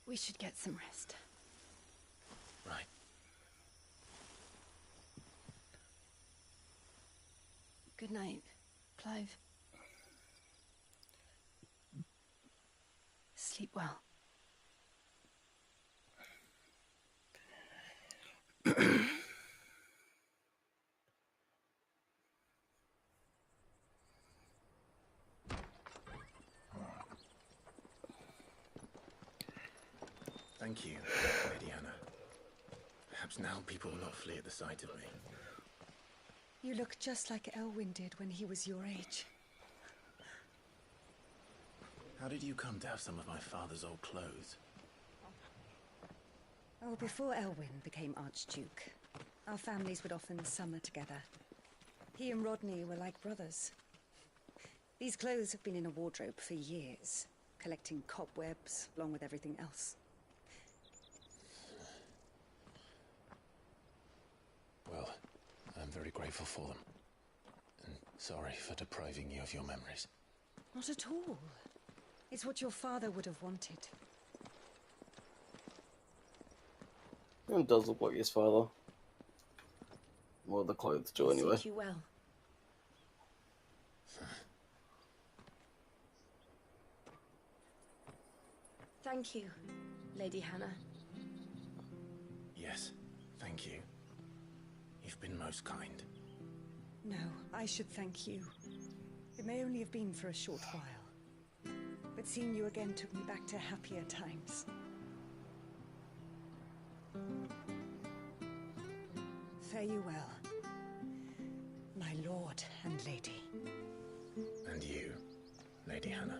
We should get some rest. Right. Good night, Clive. Sleep well. Thank you, Lady Hannah. Perhaps now people will not flee at the sight of me. You look just like Elwyn did when he was your age. How did you come to have some of my father's old clothes? Oh, before Elwyn became Archduke, our families would often summer together. He and Rodney were like brothers. These clothes have been in a wardrobe for years, collecting cobwebs along with everything else. Well, I'm very grateful for them. And sorry for depriving you of your memories. Not at all. It's what your father would have wanted. It does look like his father. Well, the clothes do anyway. Suit you well. Thank you, Lady Hannah. Yes, thank you. You've been most kind. No, I should thank you. It may only have been for a short while, but seeing you again took me back to happier times. Fare you well, my lord and lady. And you, Lady Hannah.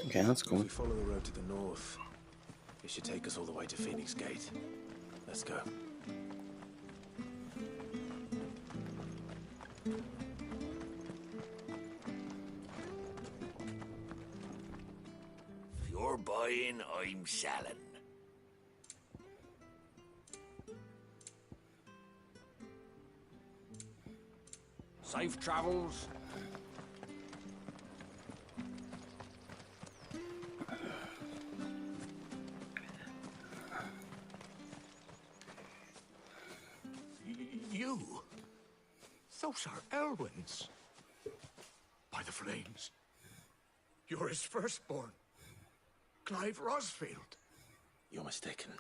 Okay, that's cool. If we follow the road to the north, it should take us all the way to Phoenix Gate. Let's go. If you're buying, I'm selling. Safe travels. You? Those are Elwyn's. By the flames. You're his firstborn. Clive Rosfield. You're mistaken.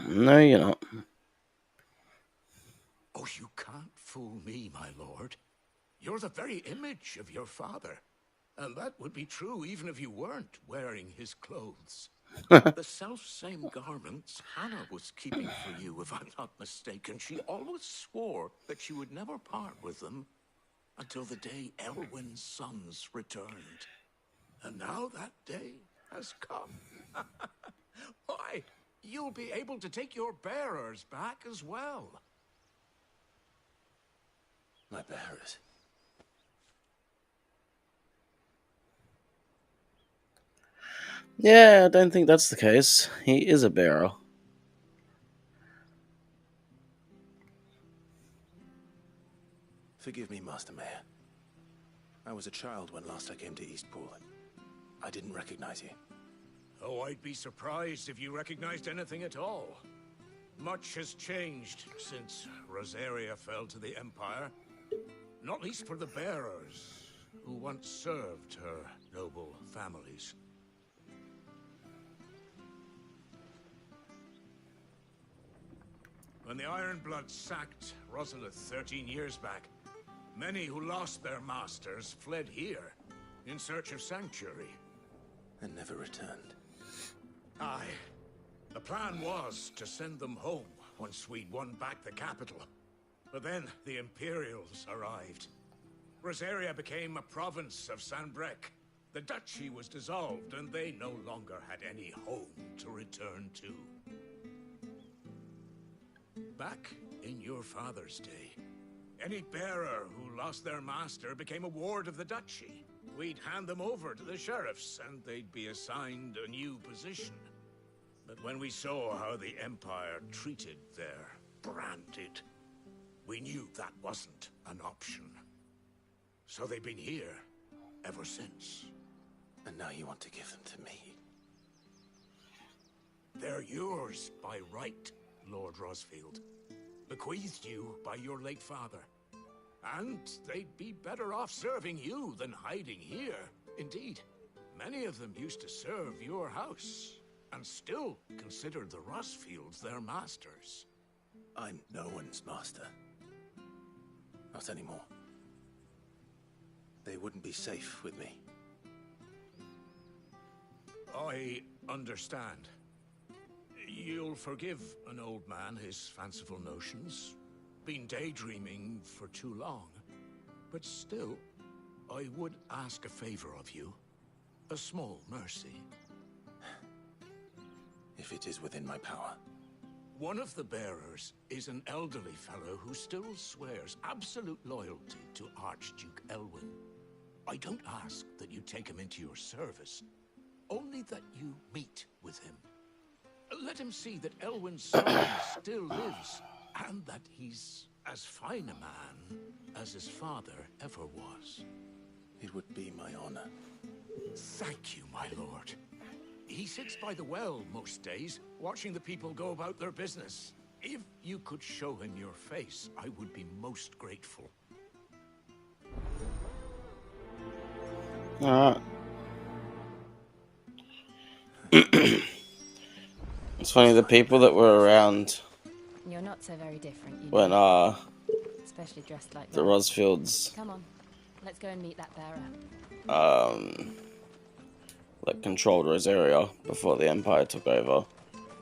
No, you're not. Oh, you can't fool me, my lord. You're the very image of your father. And that would be true even if you weren't wearing his clothes. The self-same garments Hannah was keeping for you, if I'm not mistaken. She always swore that she would never part with them until the day Elwyn's sons returned. And now that day has come. Why, you'll be able to take your bearers back as well. My bearers? Yeah, I don't think that's the case. He is a bearer. Forgive me, Master Mayor. I was a child when last I came to Eastpool. I didn't recognize you. Oh, I'd be surprised if you recognized anything at all. Much has changed since Rosaria fell to the Empire. Not least for the bearers, who once served her noble families. When the Ironbloods sacked Rosalith 13 years back, many who lost their masters fled here in search of sanctuary. And never returned. Aye. The plan was to send them home once we'd won back the capital. But then the Imperials arrived. Rosaria became a province of Sanbreque. The duchy was dissolved, and they no longer had any home to return to. Back in your father's day, any bearer who lost their master became a ward of the duchy. We'd hand them over to the sheriffs, and they'd be assigned a new position. But when we saw how the Empire treated their branded, we knew that wasn't an option. So they've been here ever since. And now you want to give them to me? They're yours by right, Lord Rosfield. Bequeathed you by your late father. And they'd be better off serving you than hiding here. Indeed, many of them used to serve your house, and still consider the Rossfields their masters. I'm no one's master. Not anymore. They wouldn't be safe with me. I understand. You'll forgive an old man his fanciful notions. Been daydreaming for too long. But still, I would ask a favor of you. A small mercy. If it is within my power. One of the bearers is an elderly fellow who still swears absolute loyalty to Archduke Elwyn. I don't ask that you take him into your service, only that you meet with him. Let him see that Elwyn's son still lives, and that he's as fine a man as his father ever was. It would be my honor. Thank you, my lord. He sits by the well most days, watching the people go about their business. If you could show him your face, I would be most grateful. Alright. It's funny, the people that were around You're not so very different, you when know. Especially dressed like the that. Rosfields Come on, let's go and meet that bearer. like controlled Rosaria before the Empire took over,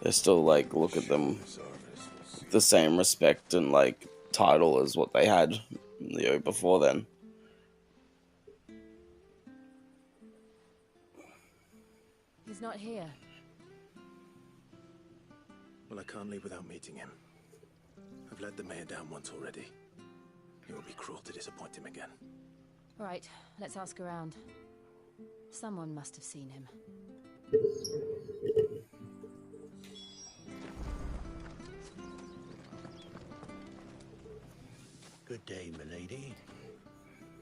they still like look at them with the same respect and like title as what they had, you know, before then. He's not here. Well, I can't leave without meeting him. I've let the mayor down once already. It would be cruel to disappoint him again. Right, let's ask around. Someone must have seen him. Good day, milady.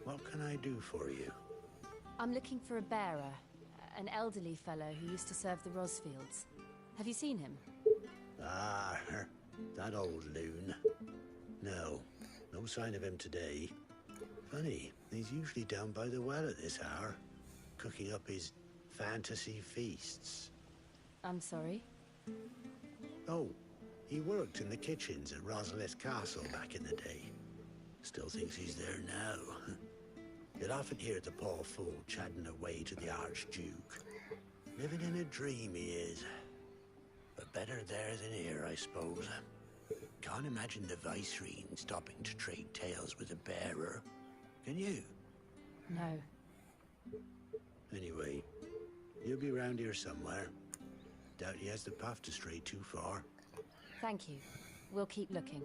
What can I do for you? I'm looking for a bearer, an elderly fellow who used to serve the Rosfields. Have you seen him? Ah, that old loon. No sign of him today. Funny, he's usually down by the well at this hour, cooking up his fantasy feasts. I'm sorry? Oh, he worked in the kitchens at Rosalith Castle back in the day. Still thinks he's there now. You'd often hear the poor fool chatting away to the Archduke. Living in a dream he is. But better there than here, I suppose. Can't imagine the Viceroy stopping to trade tales with a bearer. Can you? No. Anyway, he'll be round here somewhere. Doubt he has the path to stray too far. Thank you. We'll keep looking.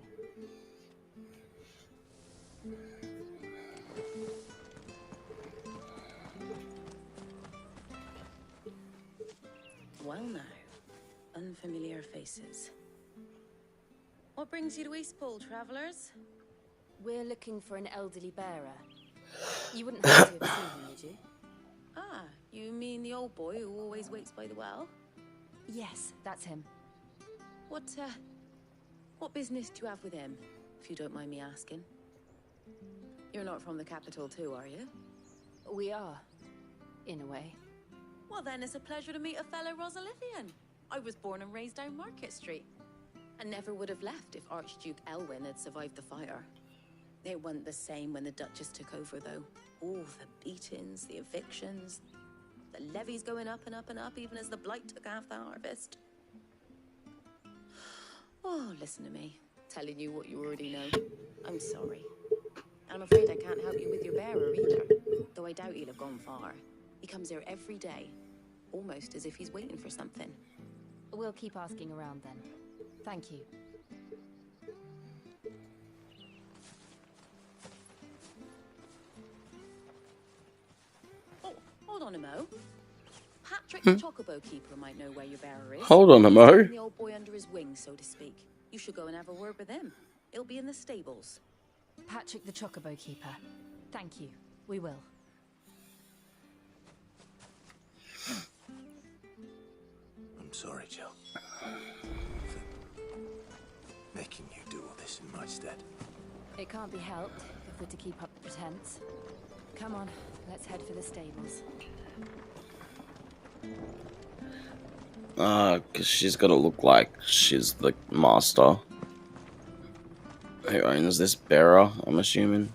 Well now, unfamiliar faces. What brings you to Eastpool, travellers? We're looking for an elderly bearer. You wouldn't have to have seen him, would you? Ah, you mean the old boy who always waits by the well? Yes, that's him. What business do you have with him, if you don't mind me asking? You're not from the capital too, are you? We are, in a way. Well then, it's a pleasure to meet a fellow Rosalithian. I was born and raised down Market Street. And never would have left if Archduke Elwyn had survived the fire. It wasn't the same when the Duchess took over, though. All the beatings, the evictions, the levies going up and up and up, even as the Blight took half the harvest. Oh, listen to me, telling you what you already know. I'm sorry. I'm afraid I can't help you with your bearer either, though I doubt he'll have gone far. He comes here every day, almost as if he's waiting for something. We'll keep asking around then. Thank you. Oh, hold on a mo. Patrick the Chocobo Keeper might know where your bearer is. Hold on a mo. He's taking the old boy under his wing, so to speak. You should go and have a word with him. He'll be in the stables. Patrick the Chocobo Keeper. Thank you. We will. I'm sorry, Jill. For making you do all this in my stead. It can't be helped if we're to keep up the pretense. Come on, let's head for the stables. Because she's got to look like she's the master who owns this bearer, I'm assuming.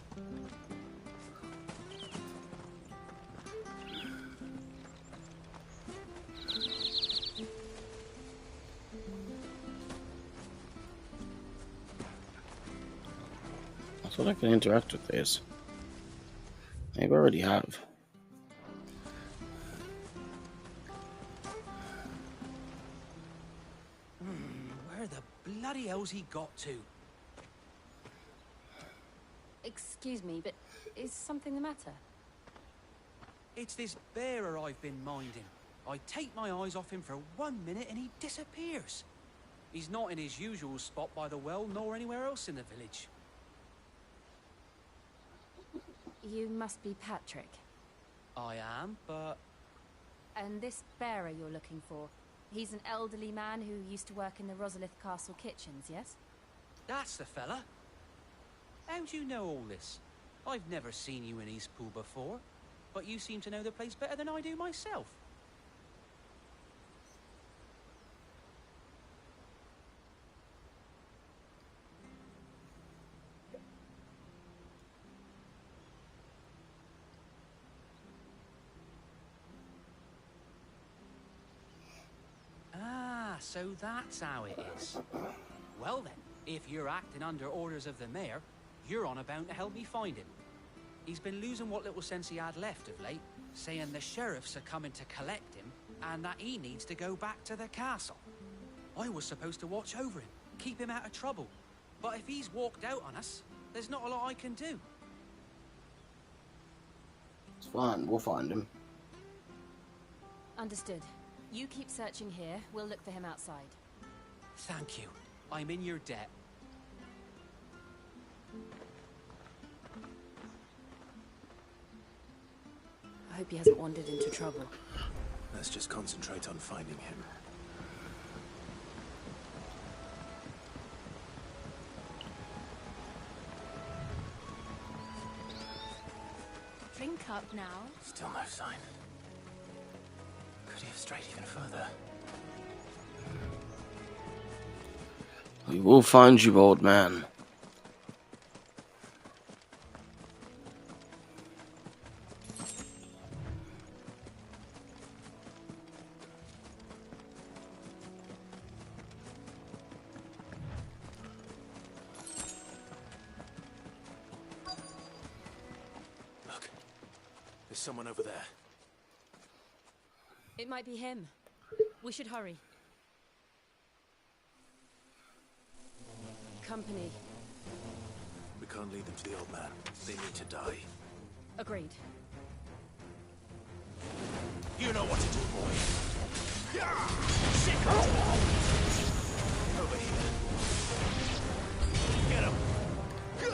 I thought I could interact with these. Maybe I already have. Where the bloody hell's he got to? Excuse me, but is something the matter? It's this bearer I've been minding. I take my eyes off him for 1 minute and he disappears. He's not in his usual spot by the well, nor anywhere else in the village. You must be Patrick. I am, but... And this bearer you're looking for, he's an elderly man who used to work in the Rosalith Castle kitchens, yes? That's the fella. How do you know all this? I've never seen you in Eastpool before, but you seem to know the place better than I do myself. Ah, so that's how it is. Well then, if you're acting under orders of the mayor, you're on about to help me find him. He's been losing what little sense he had left of late, saying the sheriffs are coming to collect him, and that he needs to go back to the castle. I was supposed to watch over him, keep him out of trouble. But if he's walked out on us, there's not a lot I can do. It's fine, we'll find him. Understood. You keep searching here, we'll look for him outside. Thank you. I'm in your debt. I hope he hasn't wandered into trouble. Let's just concentrate on finding him. Drink up now. Still no sign. Could he have strayed even further? We will find you, old man. Look, there's someone over there. It might be him. We should hurry. Company. We can't lead them to the old man. They need to die. Agreed. You know what to do, boy. Sick Over here. Get him.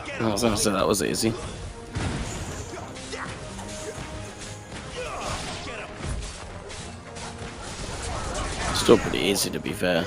Get him. I was gonna say that was easy. Still pretty easy, to be fair.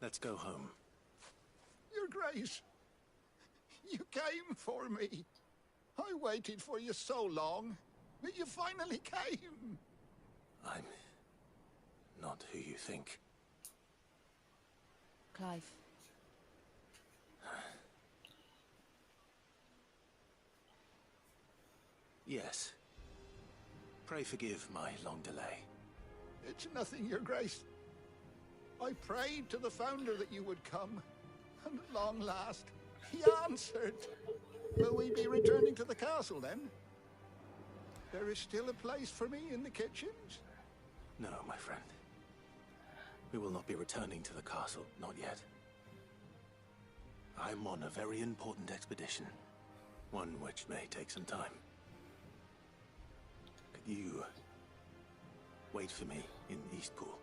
Let's go home. Your Grace, you came for me. I waited for you so long, but you finally came. I'm not who you think. Clive. Yes. Pray forgive my long delay. It's nothing, Your Grace. I prayed to the Founder that you would come, and at long last, he answered. Will we be returning to the castle, then? There is still a place for me in the kitchens? No, my friend. We will not be returning to the castle, not yet. I'm on a very important expedition, one which may take some time. Could you wait for me in Eastpool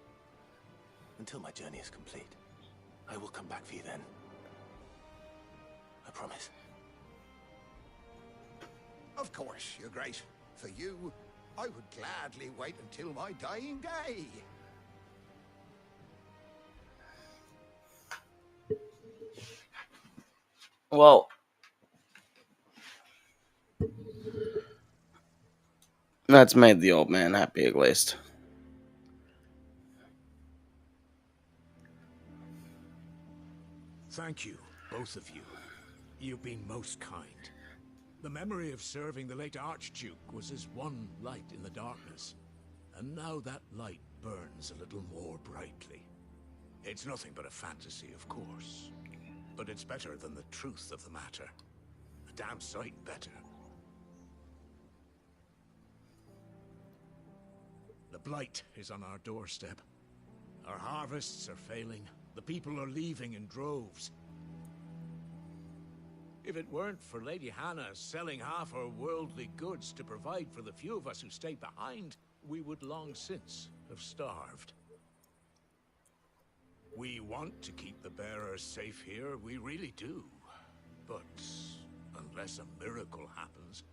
until my journey is complete? I will come back for you then. I promise. Of course, Your Grace. For you, I would gladly wait until my dying day. Well, that's made the old man happy at least. Thank you, both of you. You've been most kind. The memory of serving the late Archduke was as one light in the darkness, and now that light burns a little more brightly. It's nothing but a fantasy, of course, but it's better than the truth of the matter. A damn sight better. The blight is on our doorstep. Our harvests are failing. The people are leaving in droves. If it weren't for Lady Hannah selling half her worldly goods to provide for the few of us who stayed behind, we would long since have starved. We want to keep the bearers safe here, we really do. But unless a miracle happens,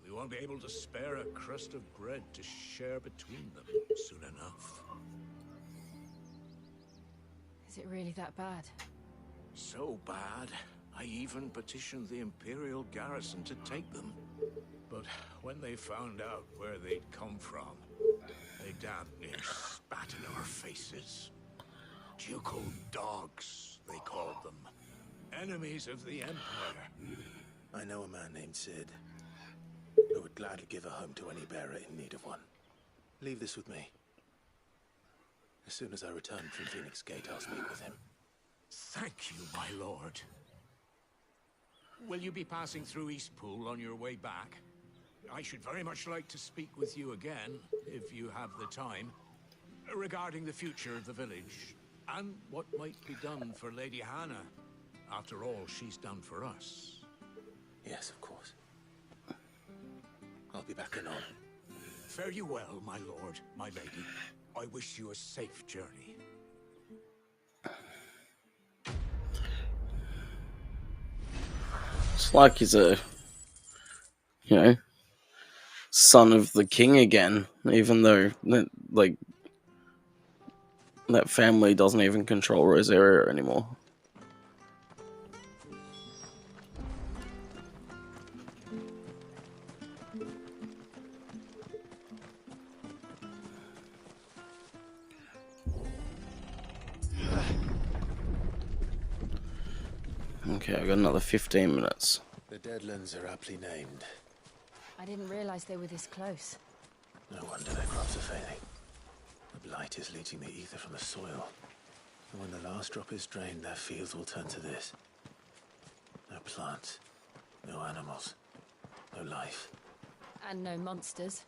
we won't be able to spare a crust of bread to share between them soon enough. Is it really that bad? So bad, I even petitioned the Imperial garrison to take them. But when they found out where they'd come from, they damn near spat in our faces. Ducal dogs, they called them. Enemies of the Empire. I know a man named Sid who would gladly give a home to any bearer in need of one. Leave this with me. As soon as I return from Phoenix Gate, I'll speak with him. Thank you, my lord. Will you be passing through Eastpool on your way back? I should very much like to speak with you again, if you have the time, regarding the future of the village, and what might be done for Lady Hannah, after all she's done for us. Yes, of course. I'll be back anon. Fare you well, my lord, my lady. I wish you a safe journey. It's like he's a, son of the king again, even though, like, that family doesn't even control Rosaria anymore. Okay, I've got another 15 minutes. The Deadlands are aptly named. I didn't realize they were this close. No wonder their crops are failing. The blight is leaching the ether from the soil. And when the last drop is drained, their fields will turn to this. No plants, no animals, no life. And no monsters.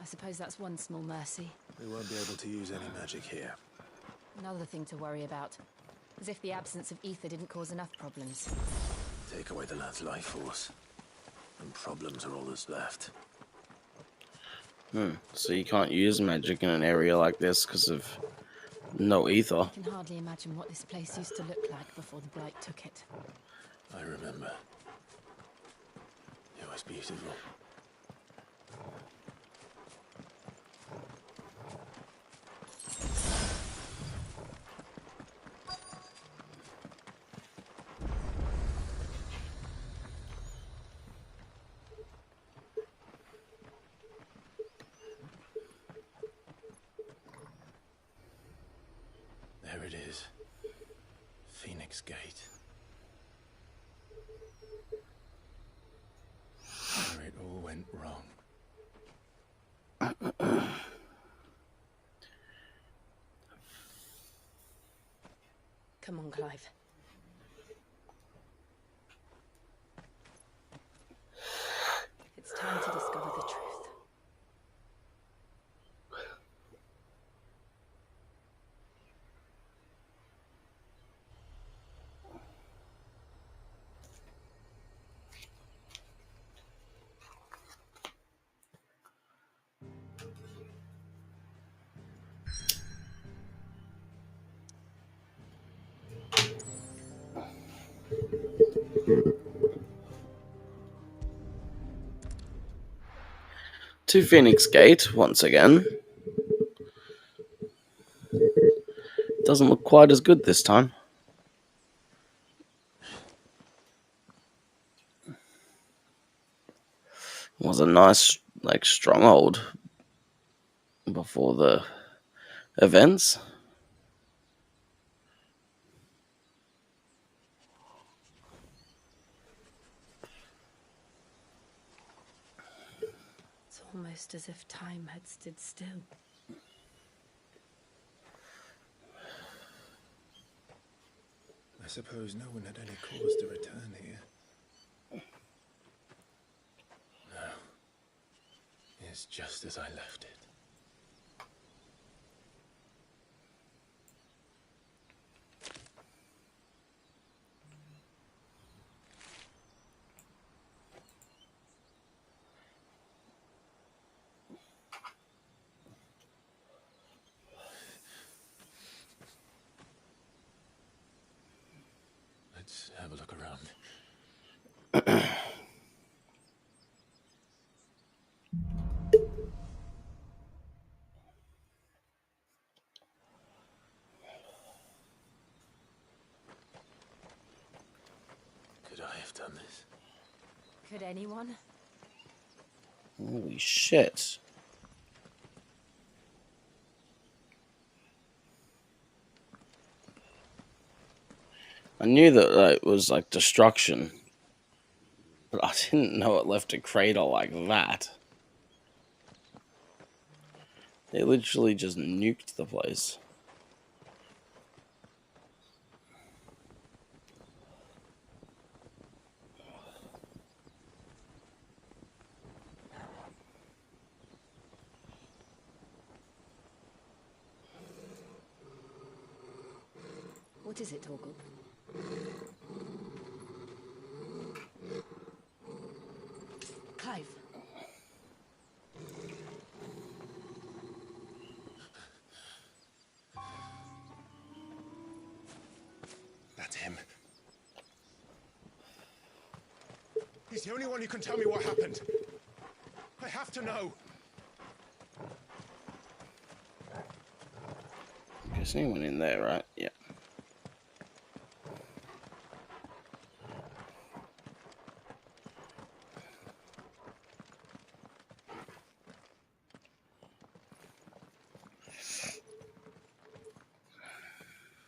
I suppose that's one small mercy. We won't be able to use any magic here. Another thing to worry about. As if the absence of ether didn't cause enough problems. Take away the lad's life force, and problems are all that's left. So you can't use magic in an area like this because of no ether. I can hardly imagine what this place used to look like before the blight took it. I remember. It was beautiful. There it is. Phoenix Gate. Where it all went wrong. Come on, Clive. It's time to discover the truth. to Phoenix Gate once again. Doesn't look quite as good this time. It was a nice, like, stronghold before the events. It's almost as if time had stood still. I suppose no one had any cause to return here. No. It's just as I left it. Let's have a look around. Could I have done this? Could anyone? Holy shit. I knew that it was like destruction, but I didn't know it left a crater like that. They literally just nuked the place. What is it, Torgal? Clive. That's him. He's the only one who can tell me what happened. I have to know. There's anyone in there, right? Yeah.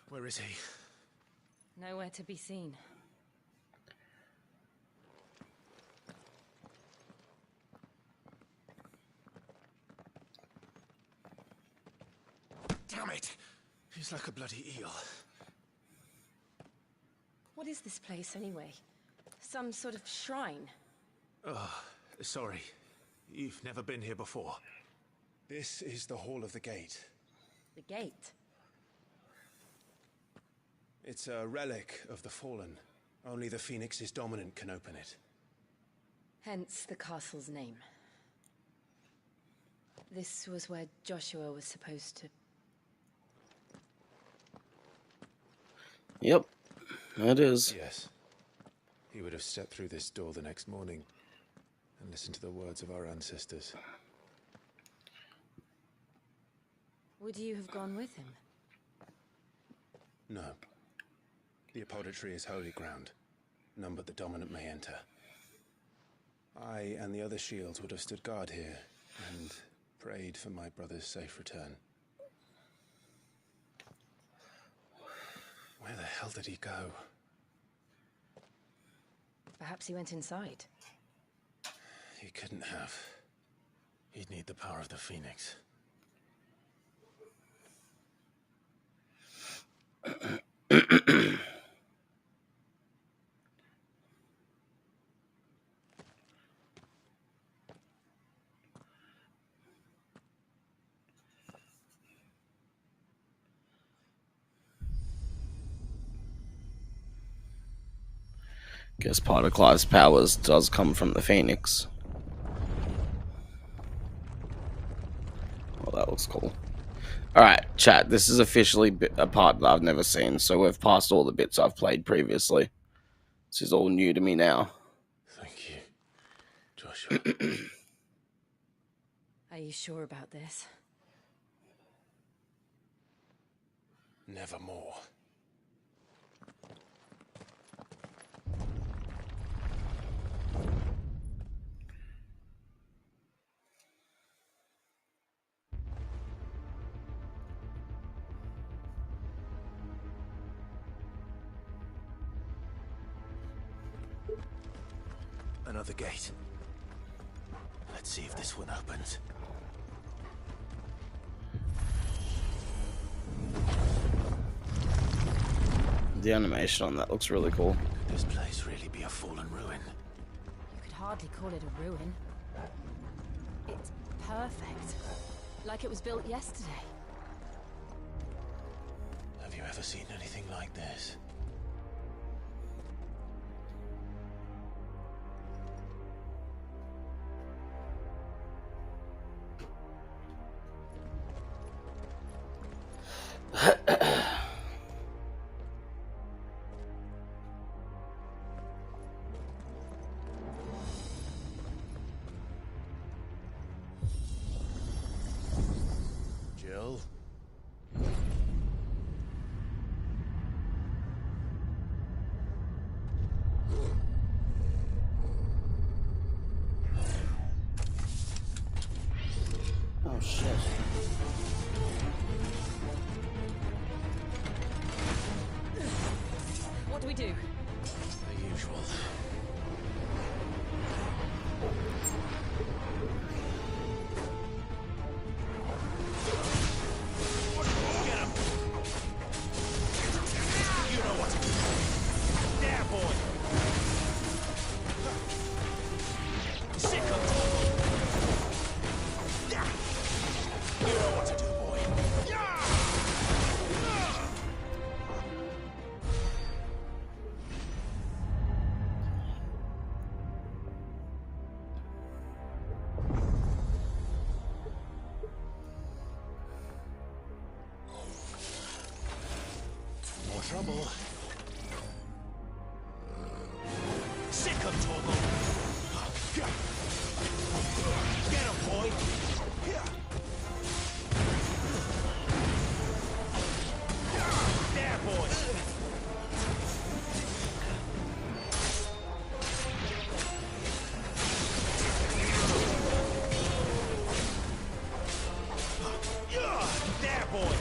Where is he? Nowhere to be seen. Damn it! He's like a bloody eel. What is this place, anyway? Some sort of shrine? Oh, sorry. You've never been here before. This is the Hall of the Gate. The gate? It's a relic of the Fallen. Only the Phoenix's dominant can open it. Hence the castle's name. This was where Joshua was supposed to... Yep, it is. Yes. He would have stepped through this door the next morning and listened to the words of our ancestors. Would you have gone with him? No. The apodatory is holy ground. None but the dominant may enter. I and the other shields would have stood guard here and prayed for my brother's safe return. Where the hell did he go? Perhaps he went inside. He couldn't have. He'd need the power of the Phoenix. Guess part of Clive's powers does come from the Phoenix. Well, that looks cool. Alright, chat, this is officially a part that I've never seen, so we've passed all the bits I've played previously. This is all new to me now. Thank you, Joshua. Are you sure about this? Nevermore. Another gate. Let's see if this one opens. The animation on that looks really cool. Could this place really be a fallen ruin? You could hardly call it a ruin. It's perfect. Like it was built yesterday. Have you ever seen anything like this? Jill? Oh shit. What do we do? The usual. Get him! You know what to do. There, boy! Sick of trouble! You know what to do, boy. More trouble. Sick of trouble. Get him, boy. There, boy. There, boy.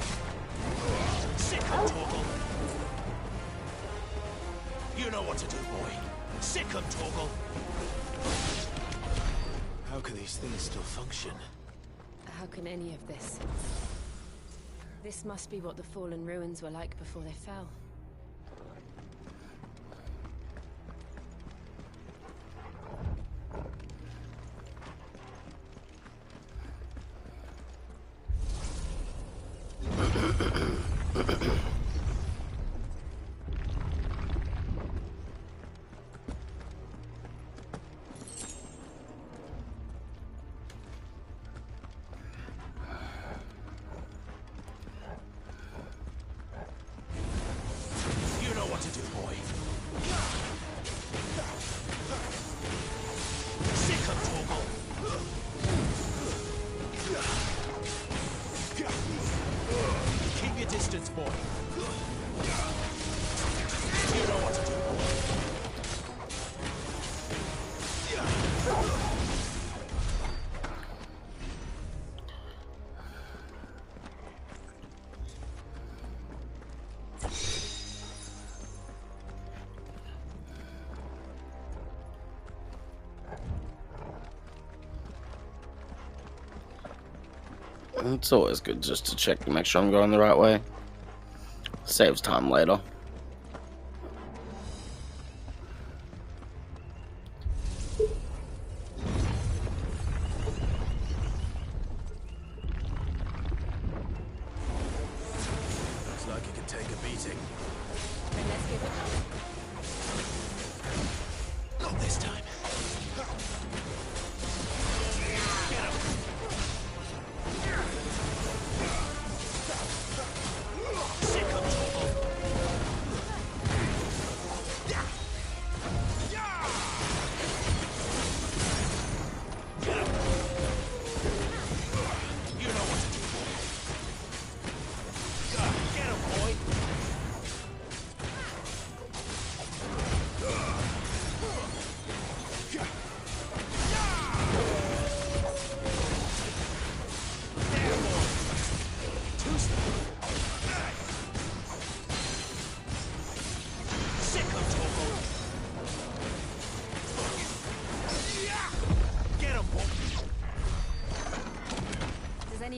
Sick of trouble. You know what to do, boy. Sick of toggle. How can these things still function? How can any of this? This must be what the fallen ruins were like before they fell. You know what to do, boy. Sick of toggle. Keep your distance, boy. You know what to do, boy. It's always good just to check to make sure I'm going the right way. Saves time later. Looks like it can take a beating. Then let's give it Not this time. Get him. Sick of trouble.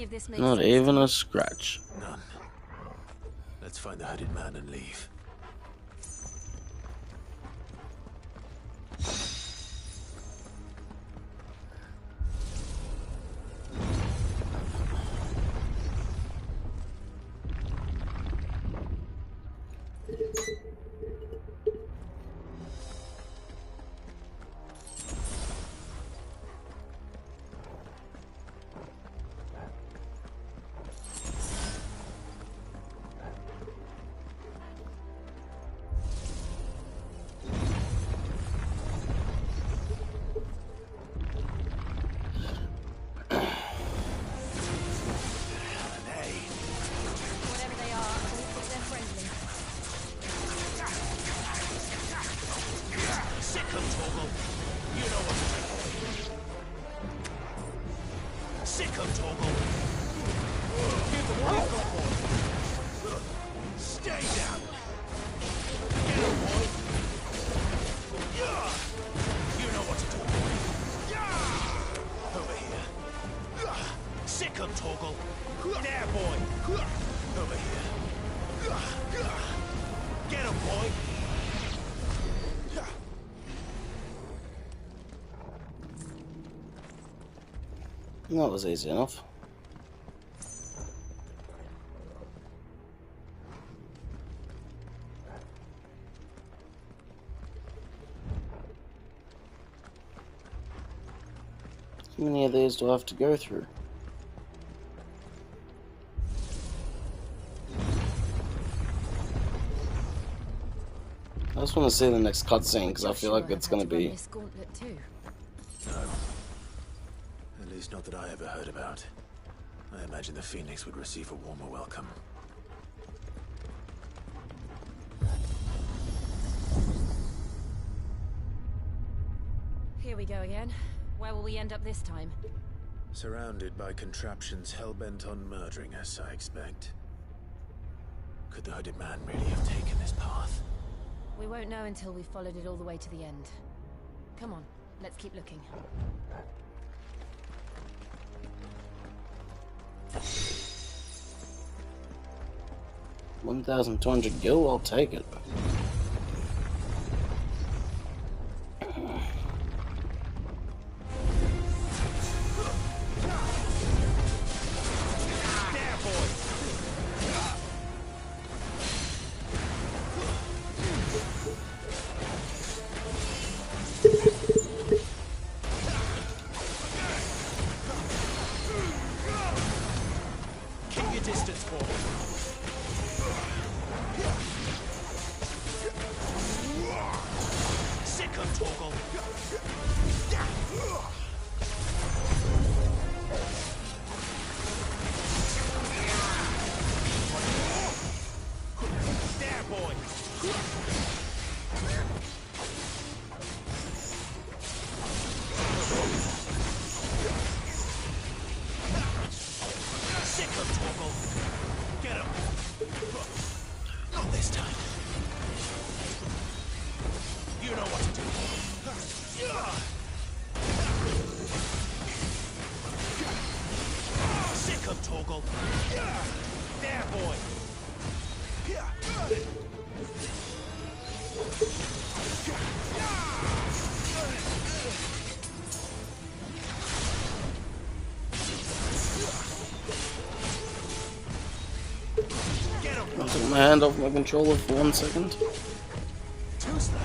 if this makes Not sense even to you. a scratch. None. Let's find the hooded man and leave. Whatever they are, I don't think they're friendly. Sick of Toggle. You know what to do. Sick of Toggle. Give them what you've got, boy. Stay down. Get him, boy. You know what to do, boy. Over here. Sick of Toggle. There, boy. Over here. Get him, boy. That was easy enough. How many of these do I have to go through? I just want to see the next cutscene because I feel like it's going to be. This gauntlet too. No. At least not that I ever heard about. I imagine the Phoenix would receive a warmer welcome. Here we go again. Where will we end up this time? Surrounded by contraptions hell-bent on murdering us, I expect. Could the hooded man really have taken this path? We won't know until we've followed it all the way to the end. Come on, let's keep looking. $1,200 gil, I'll take it. Keep your distance, boy. Sick of Toggle. There, boy. Sick of Toggle. Get him. Not this time. You know what to do. Sick of Toggle. There, boy. I took my hand off my controller for 1 second. Too slow.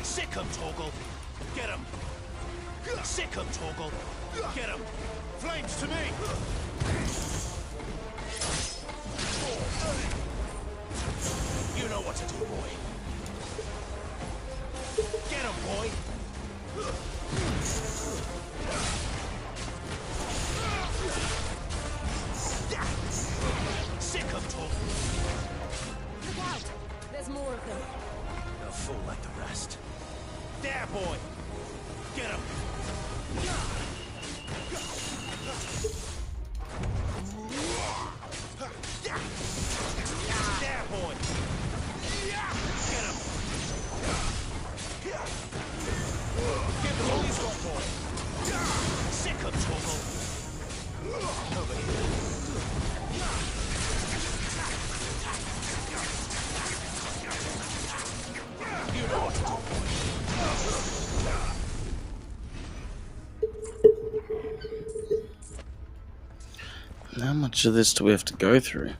Sick of Toggle. Get him. Sick of Toggle. Get him. Flames to me. You know what to do, boy. How much of this do we have to go through?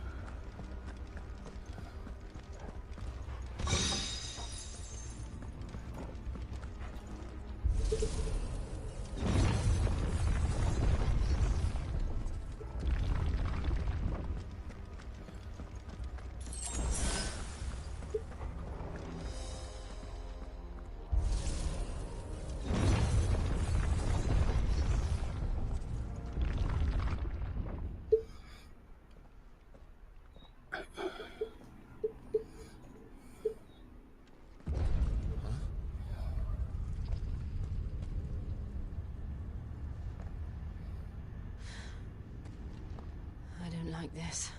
I don't like this.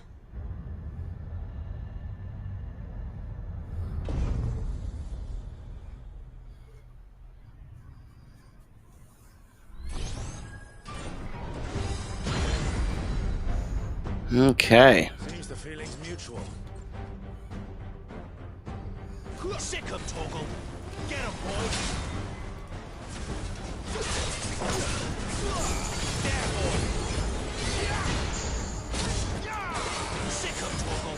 Okay. Seems the feeling's mutual. Sick of Torgal. Get him, boy. There, boy. Sick of Torgal.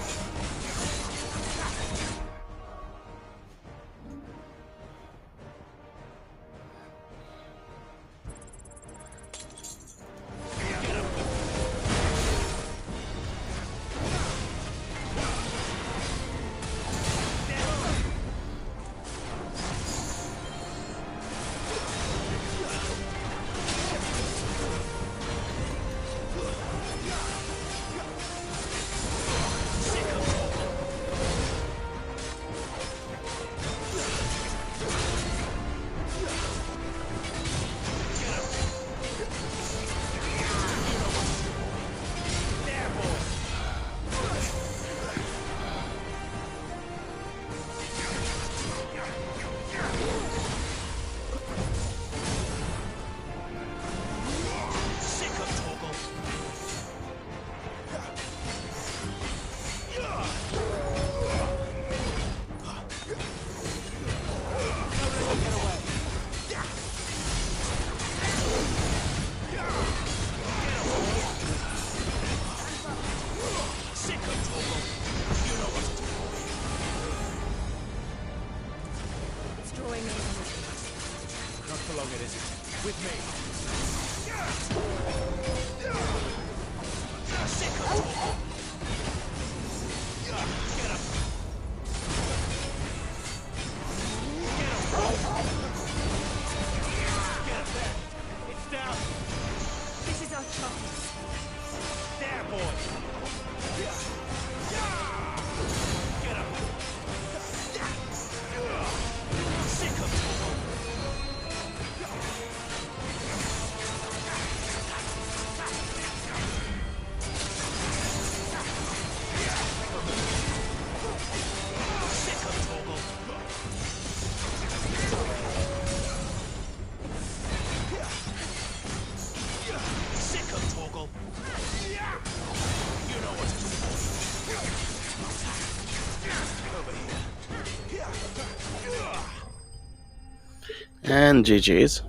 And GG's.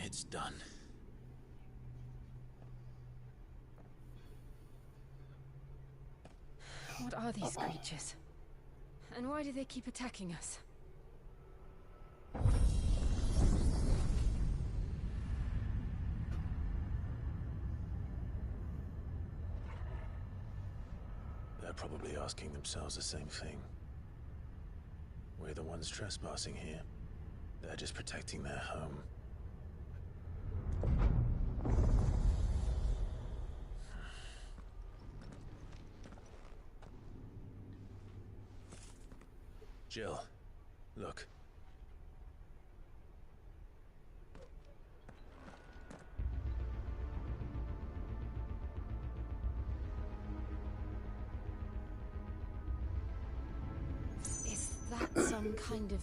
It's done. What are these creatures? And why do they keep attacking us? They're probably asking themselves the same thing. We're the ones trespassing here. They're just protecting their home. Jill, look. Is that Some kind of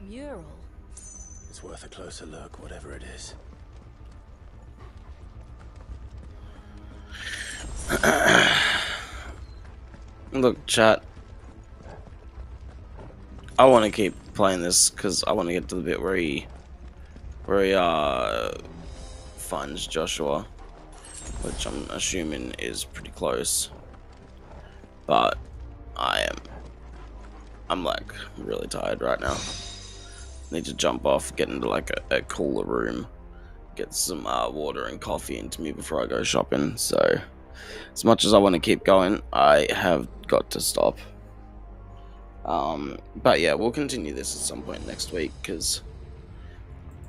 mural. It's worth a closer look, whatever it is. Look, chat. I want to keep playing this because I want to get to the bit where he finds Joshua, which I'm assuming is pretty close. But I'm like really tired right now. Need to jump off, get into like a cooler room, get some water and coffee into me before I go shopping. So as much as I want to keep going, I have got to stop. But yeah, we'll continue this at some point next week because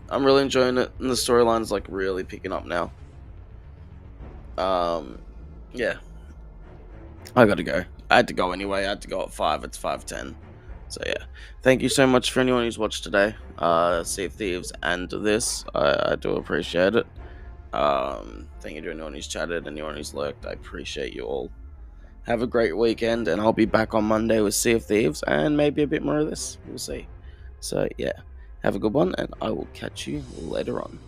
I'm really enjoying it and the storyline's like really picking up now. Yeah, I gotta go. I had to go anyway. I had to go at 5. It's 5:10. So yeah, thank you so much for anyone who's watched today. Sea of Thieves and this. I do appreciate it. Thank you to anyone who's chatted, anyone who's lurked. I appreciate you all. Have a great weekend, and I'll be back on Monday with Sea of Thieves and maybe a bit more of this. We'll see. So yeah, have a good one, and I will catch you later on.